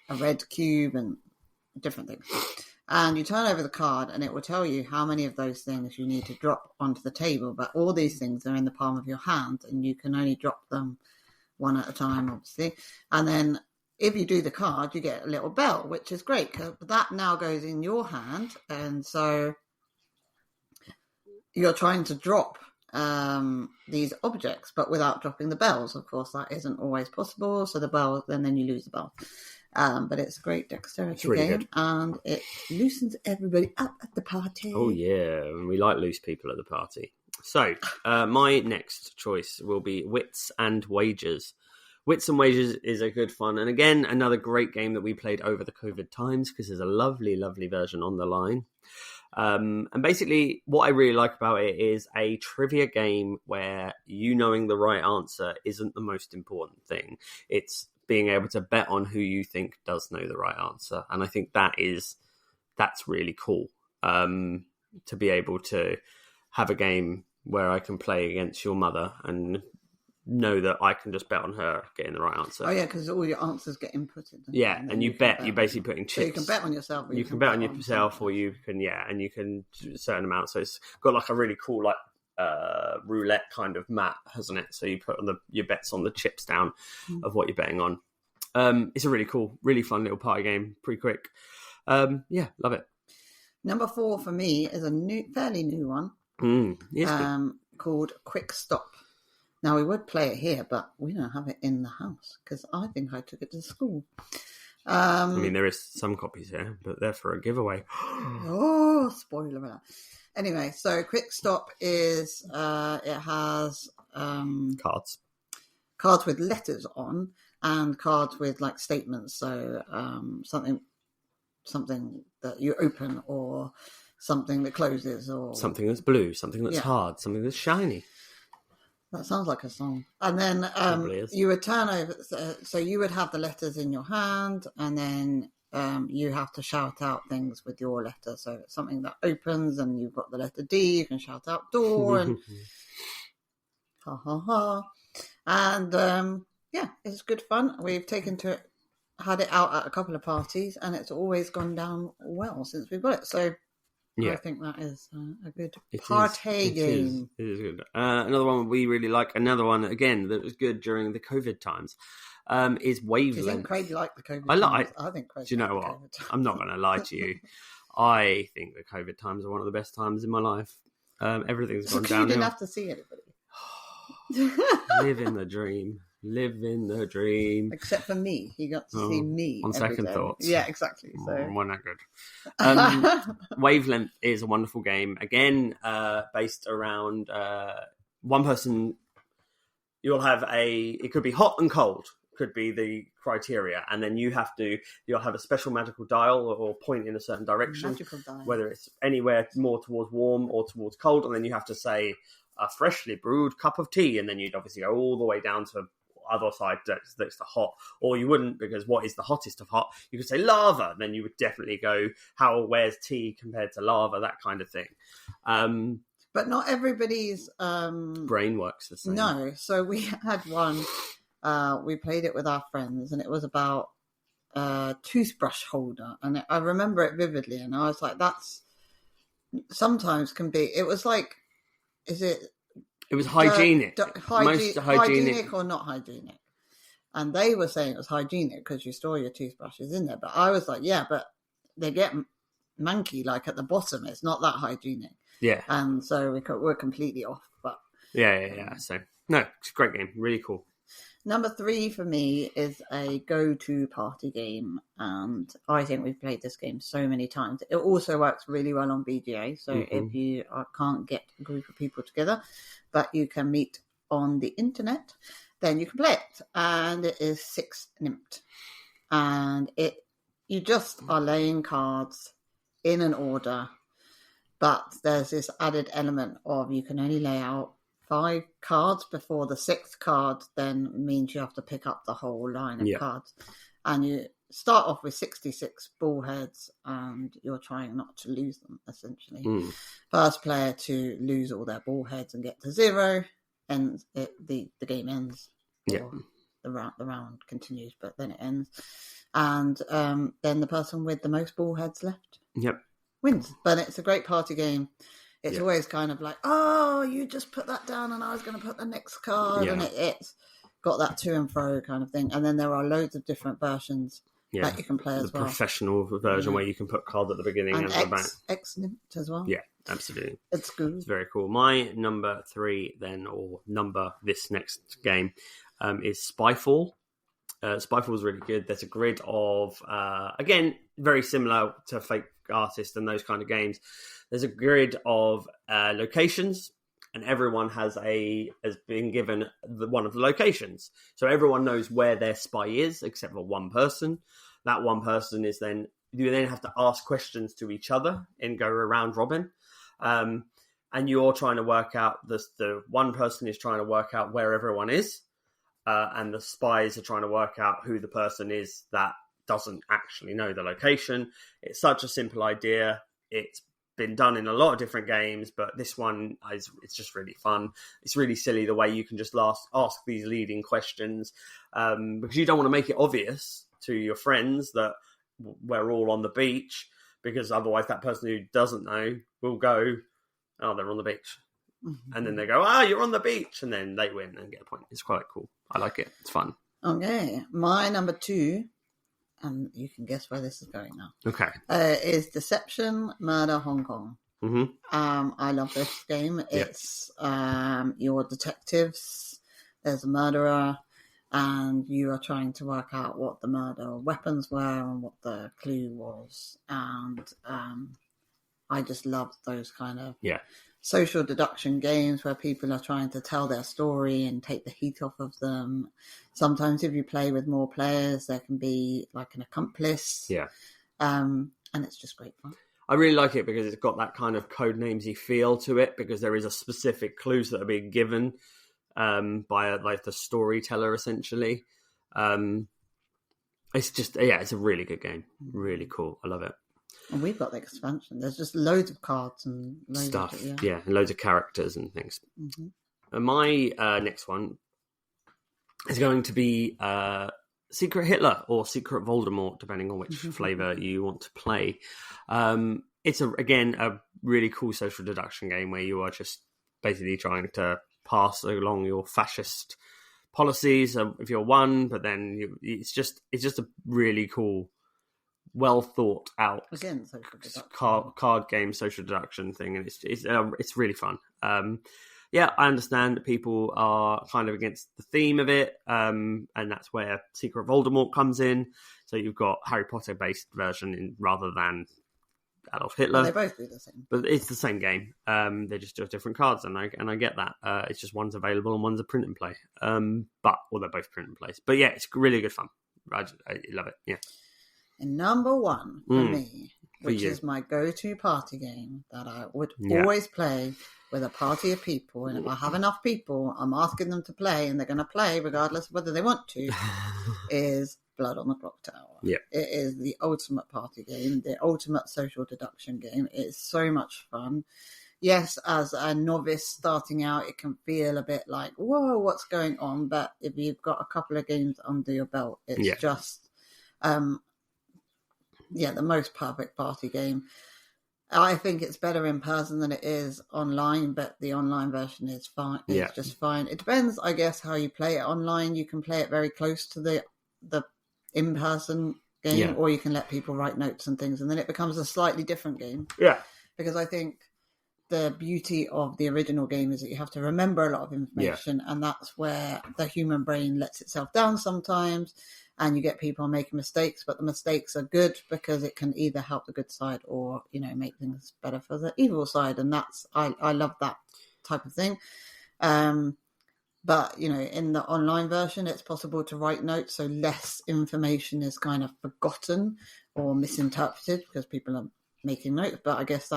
a red cube, and different things. And you turn over the card, and it will tell you how many of those things you need to drop onto the table. But all these things are in the palm of your hand, and you can only drop them one at a time, obviously. And then if you do the card, you get a little bell, which is great, because that now goes in your hand. And so you're trying to drop these objects, but without dropping the bells. Of course, that isn't always possible. So the bell, and then you lose the bell. But it's a great dexterity really game, good. and it loosens everybody up at the party. Oh yeah, and we like loose people at the party. So my next choice will be Wits and Wagers. Wits and Wagers is a good fun, and again, another great game that we played over the COVID times, because there's a lovely, lovely version on the line. And basically, what I really like about it is a trivia game where you knowing the right answer isn't the most important thing. It's being able to bet on who you think does know the right answer. And I think that's really cool, to be able to have a game where I can play against your mother and know that I can just bet on her getting the right answer. Oh yeah, because all your answers get inputted. Yeah, and you bet. You're basically putting chips. So you can bet on yourself. You can bet on yourself, or you can and you can do a certain amount. So it's got like a really cool roulette kind of mat, hasn't it? So you put your bets on the chips down of what you're betting on. It's a really cool, really fun little party game. Pretty quick. Yeah, love it. Number 4 for me is a fairly new one. Yes, called Quick Stop. Now, we would play it here, but we don't have it in the house because I think I took it to school. I mean, there is some copies here, but they're for a giveaway. Oh, spoiler alert. Anyway, so Quick Stop is, it has cards with letters on and cards with like statements. So something that you open or something that closes or something that's blue, something that's hard, something that's shiny. That sounds like a song. And then you would turn over, so you would have the letters in your hand, and then you have to shout out things with your letter. So it's something that opens, and you've got the letter D, you can shout out door, and ha ha ha. And it's good fun. We've had it out at a couple of parties, and it's always gone down well since we got it. So I think that is a good party game. It is good. Another one we really like, another one, again, that was good during the COVID times, is Wavelength. Do you think Craig liked the COVID times? I think Craig. Do you know what? I'm not going to lie to you. I think the COVID times are one of the best times in my life. Everything's gone downhill. You didn't have to see anybody. Live in the dream. Live in the dream. Except for me. He got to see me. On second thoughts. Yeah, exactly. So. We're not good. Wavelength is a wonderful game. Again, based around one person. You'll have it could be hot and cold, could be the criteria. And then you'll have a special magical dial or point in a certain direction. Magical dial. Whether it's anywhere more towards warm or towards cold. And then you have to say a freshly brewed cup of tea. And then you'd obviously go all the way down to other side that's the hot, or you wouldn't, because what is the hottest of hot? You could say lava, then you would definitely go where's tea compared to lava, that kind of thing. But not everybody's brain works the same. No, so we had one, we played it with our friends, and it was about a toothbrush holder, and I remember it vividly, and I was like, that's sometimes can be, it was like, it was hygienic. Most hygienic or not hygienic. And they were saying it was hygienic because you store your toothbrushes in there. But I was like, yeah, but they get manky like at the bottom. It's not that hygienic. Yeah. And so we're completely off. But yeah. So, no, it's a great game. Really cool. Number 3 for me is a go-to party game, and I think we've played this game so many times. It also works really well on BGA, so if you can't get a group of people together, but you can meet on the internet, then you can play it, and it is Six Nimmt. And you just are laying cards in an order, but there's this added element of you can only lay out 5 cards before the 6th card then means you have to pick up the whole line of cards. And you start off with 66 ball heads, and you're trying not to lose them, essentially. First player to lose all their ball heads and get to 0, and the game ends. Yeah. The round continues, but then it ends. And then the person with the most ball heads left wins. But it's a great party game. It's always kind of like, oh, you just put that down and I was going to put the next card. And it's got that to and fro kind of thing. And then there are loads of different versions that you can play as well. The professional version where you can put cards at the beginning and at the back. X-Nimmt as well. Yeah, absolutely. It's good. It's very cool. My number 3 then, or number this next game, is Spyfall. Spyfall is really good. There's a grid of, again, very similar to Fake Artist and those kind of games. There's a grid of locations, and everyone has been given one of the locations. So everyone knows where their spy is, except for one person. That one person is then, you then have to ask questions to each other and go around robin. And you're trying to work out, the one person is trying to work out where everyone is. And the spies are trying to work out who the person is that doesn't actually know the location. It's such a simple idea. It's been done in a lot of different games, but this one it's just really fun. It's really silly the way you can just ask these leading questions, because you don't want to make it obvious to your friends that we're all on the beach, because otherwise that person who doesn't know will go, oh, they're on the beach. And then they go, you're on the beach, and then they win and get a point. It's quite cool. I like it. It's fun. Okay. My number 2, and you can guess where this is going now. Okay. Is Deception, Murder, Hong Kong. I love this game. It's you're detectives. There's a murderer, and you are trying to work out what the murder weapons were and what the clue was. And I just love those kind of social deduction games where people are trying to tell their story and take the heat off of them. Sometimes if you play with more players, there can be like an accomplice. Yeah. And it's just great fun. I really like it because it's got that kind of Codenamesy feel to it, because there is a specific clues that are being given by like the storyteller, essentially. It's just, it's a really good game. Really cool. I love it. And we've got the expansion. There's just loads of cards and loads stuff. of and loads of characters and things. And my next one is going to be Secret Hitler or Secret Voldemort, depending on which flavour you want to play. It's again a really cool social deduction game where you are just basically trying to pass along your fascist policies if you're one, but then it's just a really cool, well thought out card game social deduction thing, and it's really fun. I understand that people are kind of against the theme of it, and that's where Secret Voldemort comes in. So you've got Harry Potter based version rather than Adolf Hitler. Well, they both do the same, but it's the same game. They just do different cards, and I get that. It's just one's available and one's a print and play. They're both print and plays. But yeah, it's really good fun. I love it. Yeah. And number one for me, which is my go-to party game that I would always play with a party of people, and if I have enough people, I'm asking them to play, and they're going to play regardless of whether they want to, is Blood on the Clock Tower. Yeah. It is the ultimate party game, the ultimate social deduction game. It's so much fun. Yes, as a novice starting out, it can feel a bit like, whoa, what's going on? But if you've got a couple of games under your belt, it's just... the most perfect party game. I think it's better in person than it is online, but the online version is fine. It's just fine. It depends, I guess, how you play it online. You can play it very close to the in-person game, or you can let people write notes and things, and then it becomes a slightly different game. Yeah. Because I think the beauty of the original game is that you have to remember a lot of information, and that's where the human brain lets itself down sometimes. And you get people making mistakes, but the mistakes are good because it can either help the good side or, make things better for the evil side. And I love that type of thing. But, in the online version, it's possible to write notes. So less information is kind of forgotten or misinterpreted because people are making notes. But I guess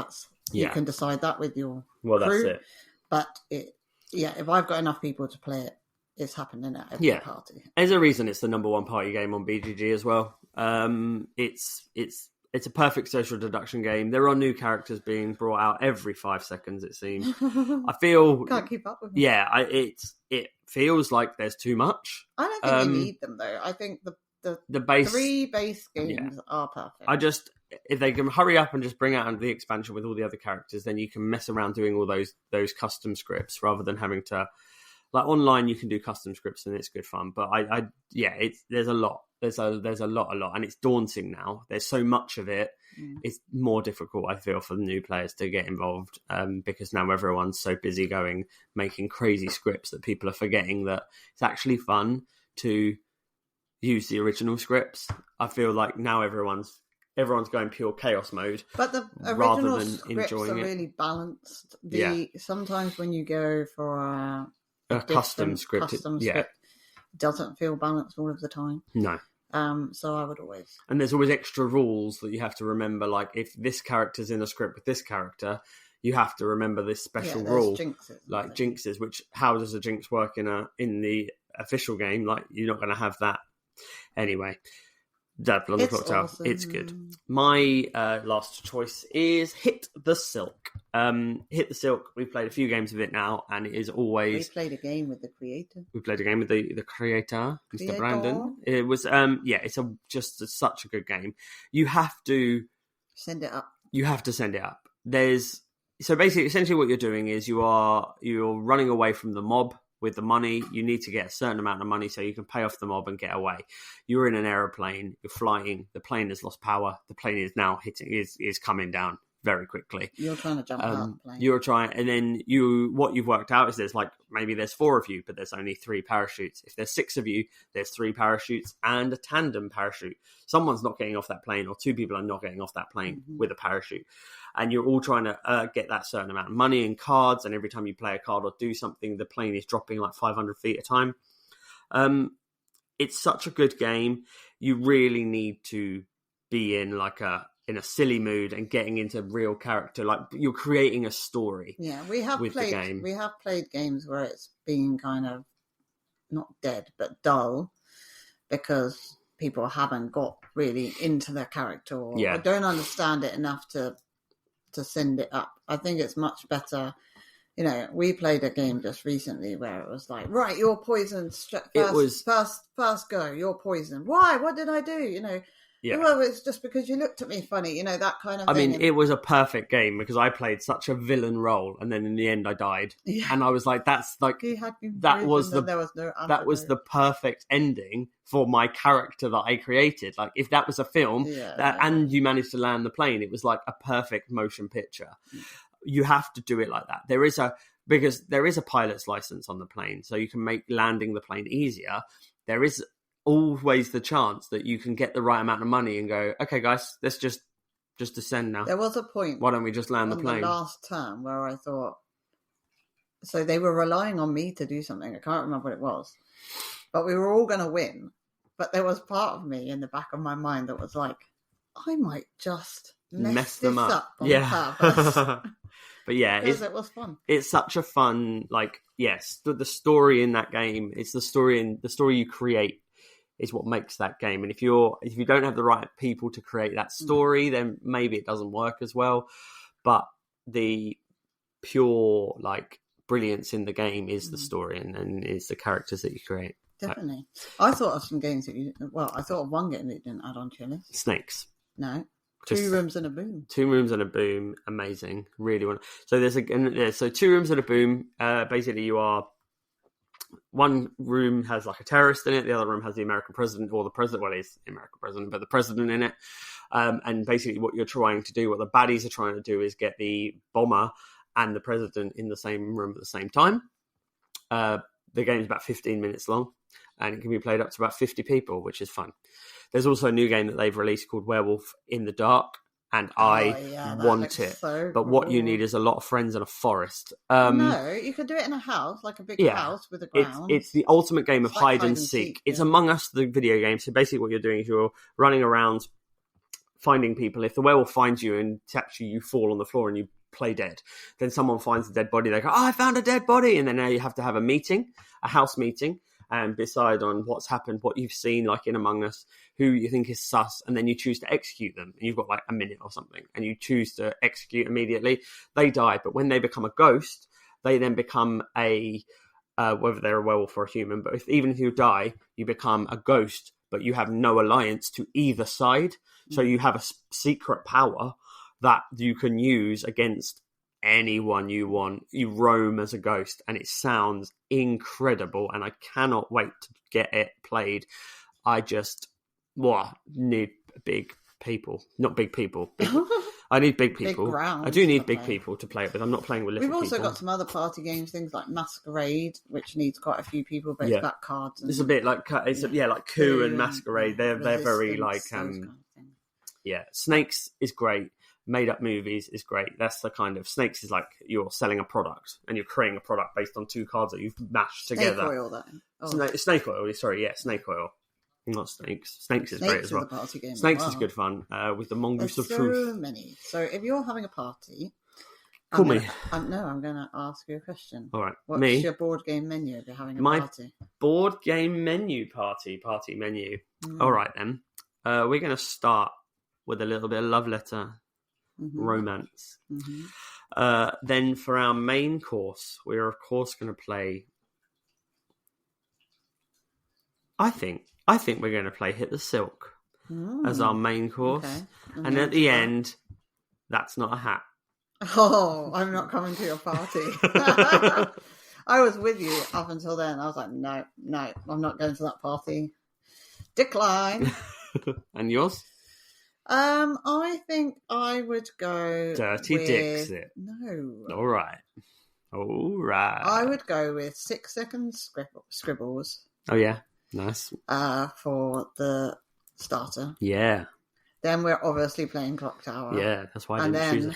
you can decide that with your crew. That's it. But if I've got enough people to play it, it's happening at every party. There's a reason it's the number one party game on BGG as well. It's a perfect social deduction game. There are new characters being brought out every 5 seconds, it seems. I feel... Can't keep up with them. Yeah, it feels like there's too much. I don't think you need them, though. I think the base, 3 base games are perfect. If they can hurry up and just bring out the expansion with all the other characters, then you can mess around doing all those custom scripts rather than having to... Like online, you can do custom scripts and it's good fun. But there's a lot. There's a lot, and it's daunting now. There's so much of it. It's more difficult, I feel, for the new players to get involved because now everyone's so busy making crazy scripts that people are forgetting that it's actually fun to use the original scripts. I feel like now everyone's going pure chaos mode. But the original scripts are really balanced. Sometimes when you go for a custom script, it doesn't feel balanced all of the time. No. So I would always... And there's always extra rules that you have to remember, like if this character's in a script with this character, you have to remember this special rule. Jinxes, like jinxes, which how does a jinx work in the official game? Like you're not going to have that. Anyway, that Blood on the Clock Tower, it's good. My last choice is Hit the Silk. Hit the Silk, we've played a few games of it now, and it is always... We played a game with the creator. We played a game with the creator, Mr. Brandon. It was, it's just such a good game. You have to... Send it up. You have to send it up. So basically, essentially what you're doing is you're running away from the mob with the money. You need to get a certain amount of money so you can pay off the mob and get away. You're in an aeroplane, you're flying, the plane has lost power, the plane is now is coming down very quickly. You're trying to jump out the plane. You're trying, and then what you've worked out is there's 4 of you, but there's only 3 parachutes. If there's 6 of you, there's 3 parachutes and a tandem parachute. Someone's not getting off that plane, or 2 people are not getting off that plane with a parachute. And you're all trying to get that certain amount of money in cards, and every time you play a card or do something, the plane is dropping like 500 feet at a time. It's such a good game. You really need to be in a silly mood and getting into real character. Like, you're creating a story. Yeah, we have played games where it's been kind of not dead but dull because people haven't got really into their character or don't understand it enough to send it up. I think it's much better. You know, we played a game just recently where it was like, right, you're poisoned. First go, you're poisoned. Why? What did I do? You know, well, it's just because you looked at me funny. You know, that kind of thing. I mean, it was a perfect game because I played such a villain role, and then in the end, I died. Yeah. And I was like, that's like that was the perfect ending for my character that I created. Like, if that was a film, and you managed to land the plane, it was like a perfect motion picture. You have to do it like that. Because there is a pilot's license on the plane, so you can make landing the plane easier. There is always the chance that you can get the right amount of money and go, okay, guys, let's just descend now. There was a point. Why don't we just land the plane? The last term where I thought, so they were relying on me to do something. I can't remember what it was, but we were all going to win. But there was part of me in the back of my mind that was like, I might just mess them up on purpose. But yeah, it was fun. It's such a fun, like, yes, the story in that game. It's the story you create is what makes that game. And if you don't have the right people to create that story, then maybe it doesn't work as well. But the pure brilliance in the game is the story and it's the characters that you create. Definitely. I thought of some games that I thought of one game that you didn't add on to your list. Snakes. No. Two Rooms and a Boom. 2 Rooms and a Boom, amazing. Really want. So so 2 Rooms and a Boom. Basically, you are. One room has like a terrorist in it. The other room has the American president, or the president. Well, it's the American president, but the president in it. And basically, what you're trying to do, what the baddies are trying to do, is get the bomber and the president in the same room at the same time. The game's about 15 minutes long, and it can be played up to about 50 people, which is fun. There's also a new game that they've released called Werewolf in the Dark, and I want it. So but what you need is a lot of friends and a forest. No, you could do it in a house, like a big house with a ground. It's the ultimate game of hide and seek. It's Among Us, the video game. So basically what you're doing is you're running around finding people. If the werewolf finds you and taps you, you fall on the floor and you play dead. Then someone finds a dead body. They go, I found a dead body. And then now you have to have a house meeting, and decide on what's happened, what you've seen, like in Among Us, who you think is sus, and then you choose to execute them. And you've got like a minute or something, and you choose to execute immediately. They die, but when they become a ghost, they then become whether they're a werewolf or a human, but even if you die, you become a ghost, but you have no alliance to either side. So you have a secret power that you can use against anyone you want. You roam as a ghost, and it sounds incredible, and I cannot wait to get it played. I just need big people. Not big people. I need big people. I do need big people to play it with. I'm not playing with little people. We've also got some other party games, things like Masquerade, which needs quite a few people, but it's got cards. It's a bit like like Coup and Masquerade. They're very like Snakes is great. Made up movies is great. That's the kind of Snakes is like you're selling a product and you're creating a product based on 2 cards that you've mashed together. Snake oil, that. Snake oil. Sorry, snake oil. Not Snakes. Snakes is great as well. Party game Snakes is good fun with the mongoose of truth. So many. So if you're having a party, call me. I'm going to ask you a question. All right. What's your board game menu if you're having a party? Board game menu party menu. All right then. We're going to start with a little bit of love letter. Romance. Then for our main course, we're of course going to play. I think we're going to play Hit the Silk as our main course, and at the end, That's Not a Hat. Oh, I'm not coming to your party. I was with you up until then. I was like, no, I'm not going to that party. Decline. And yours? I think I would go Dirty with... Dixit. No. All right. I would go with 6 Second Scribbles. Oh, yeah. Nice. For the starter. Yeah. Then we're obviously playing Clock Tower. Yeah, that's why I didn't choose it.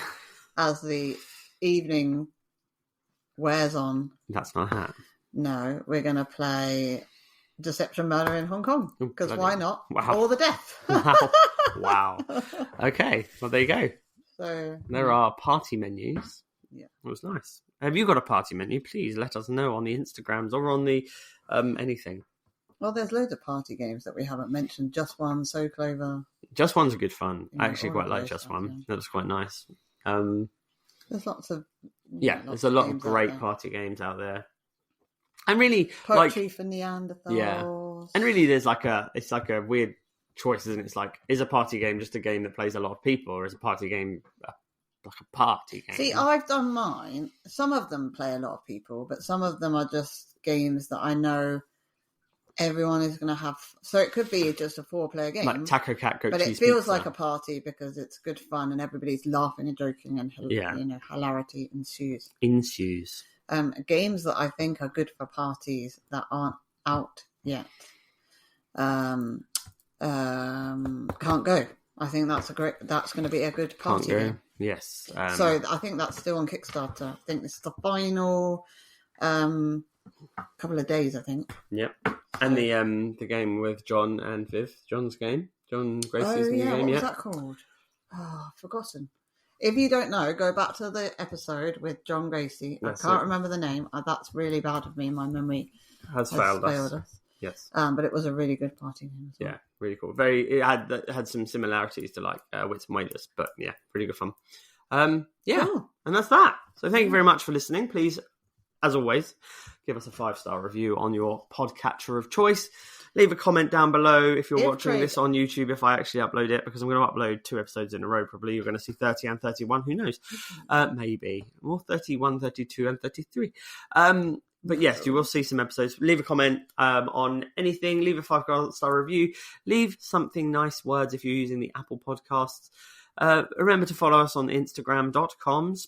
As the evening wears on... That's not a hat. No, we're going to play Deception Murder in Hong Kong. Because why not? Wow. Or the Death. Wow. Okay, well, there you go. So there are party menus. Yeah. It was nice. Have you got a party menu? Please let us know on the Instagrams or on the anything. Well, there's loads of party games that we haven't mentioned. Just One, So Clover. Just One's a good fun. Yeah, I actually quite like Just One. Yeah. That was quite nice. There's lots of... there's a lot of great party games out there. And really, Poetry for Neanderthals. Yeah. And really, it's like a weird choice, isn't it? It's like, is a party game just a game that plays a lot of people, or is a party game like a party game? See, I've done mine. Some of them play a lot of people, but some of them are just games that I know everyone is going to have. So it could be just a 4-player game. Like Taco Cat, Goat But Cheese it feels Pizza. like a party because it's good fun and everybody's laughing and joking and hilarity ensues. Games that I think are good for parties that aren't out yet. Can't Go. I think that's going to be a good party game. Yes. So I think that's still on Kickstarter. I think this is the final couple of days, I think. Yep. And the game with John and Viv. John's game. John Gracie's new game. What was that called? Oh, I've forgotten. If you don't know, go back to the episode with John Gracie. I can't remember the name. That's really bad of me. My memory has failed us. Yes. But it was a really good party game as well. Yeah, really cool. It had some similarities to like Wits and Wailers, but yeah, pretty good fun. Cool. And that's that. So thank you very much for listening. Please, as always, give us a 5-star review on your podcatcher of choice. Leave a comment down below if you're watching this on YouTube, if I actually upload it, because I'm going to upload 2 episodes in a row, probably. You're going to see 30 and 31, who knows? Maybe. Or 31, 32 and 33. But yes, you will see some episodes. Leave a comment on anything. Leave a 5-star review. Leave something nice words if you're using the Apple Podcasts. Remember to follow us on Instagram.coms.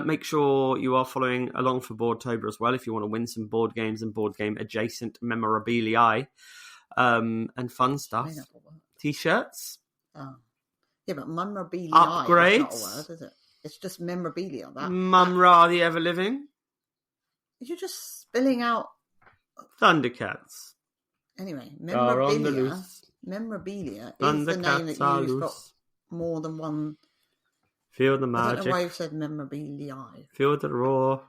Make sure you are following along for Boardtober as well if you want to win some board games and board game adjacent memorabilia and fun stuff. T-shirts. Oh. Yeah, but memorabilia upgrades. Is not a word, is it? It's just memorabilia. Mumra the Ever-Living. You're just spilling out Thundercats. Anyway, memorabilia is the name that you've got more than one. Feel the I magic. don't know why you've said memorabilia. Feel the roar.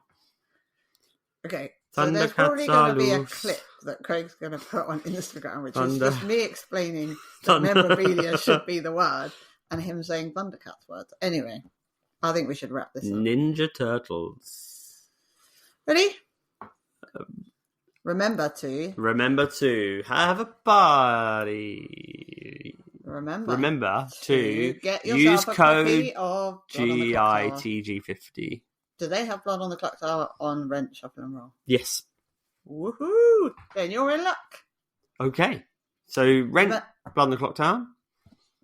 Okay, so there's probably going to be a clip that Craig's going to put on Instagram, which is just me explaining that memorabilia should be the word, and him saying Thundercats words. Anyway, I think we should wrap this up. Ninja Turtles. Ready? Remember to have a party. Remember to get use code of GITG50. Do they have Blood on the Clock Tower on Rent, Shuffle and Roll? Yes. Woohoo! Then you're in luck. Okay. So rent Blood on the Clock Tower.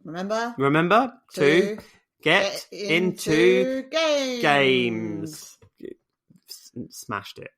Remember to get into games. Smashed it.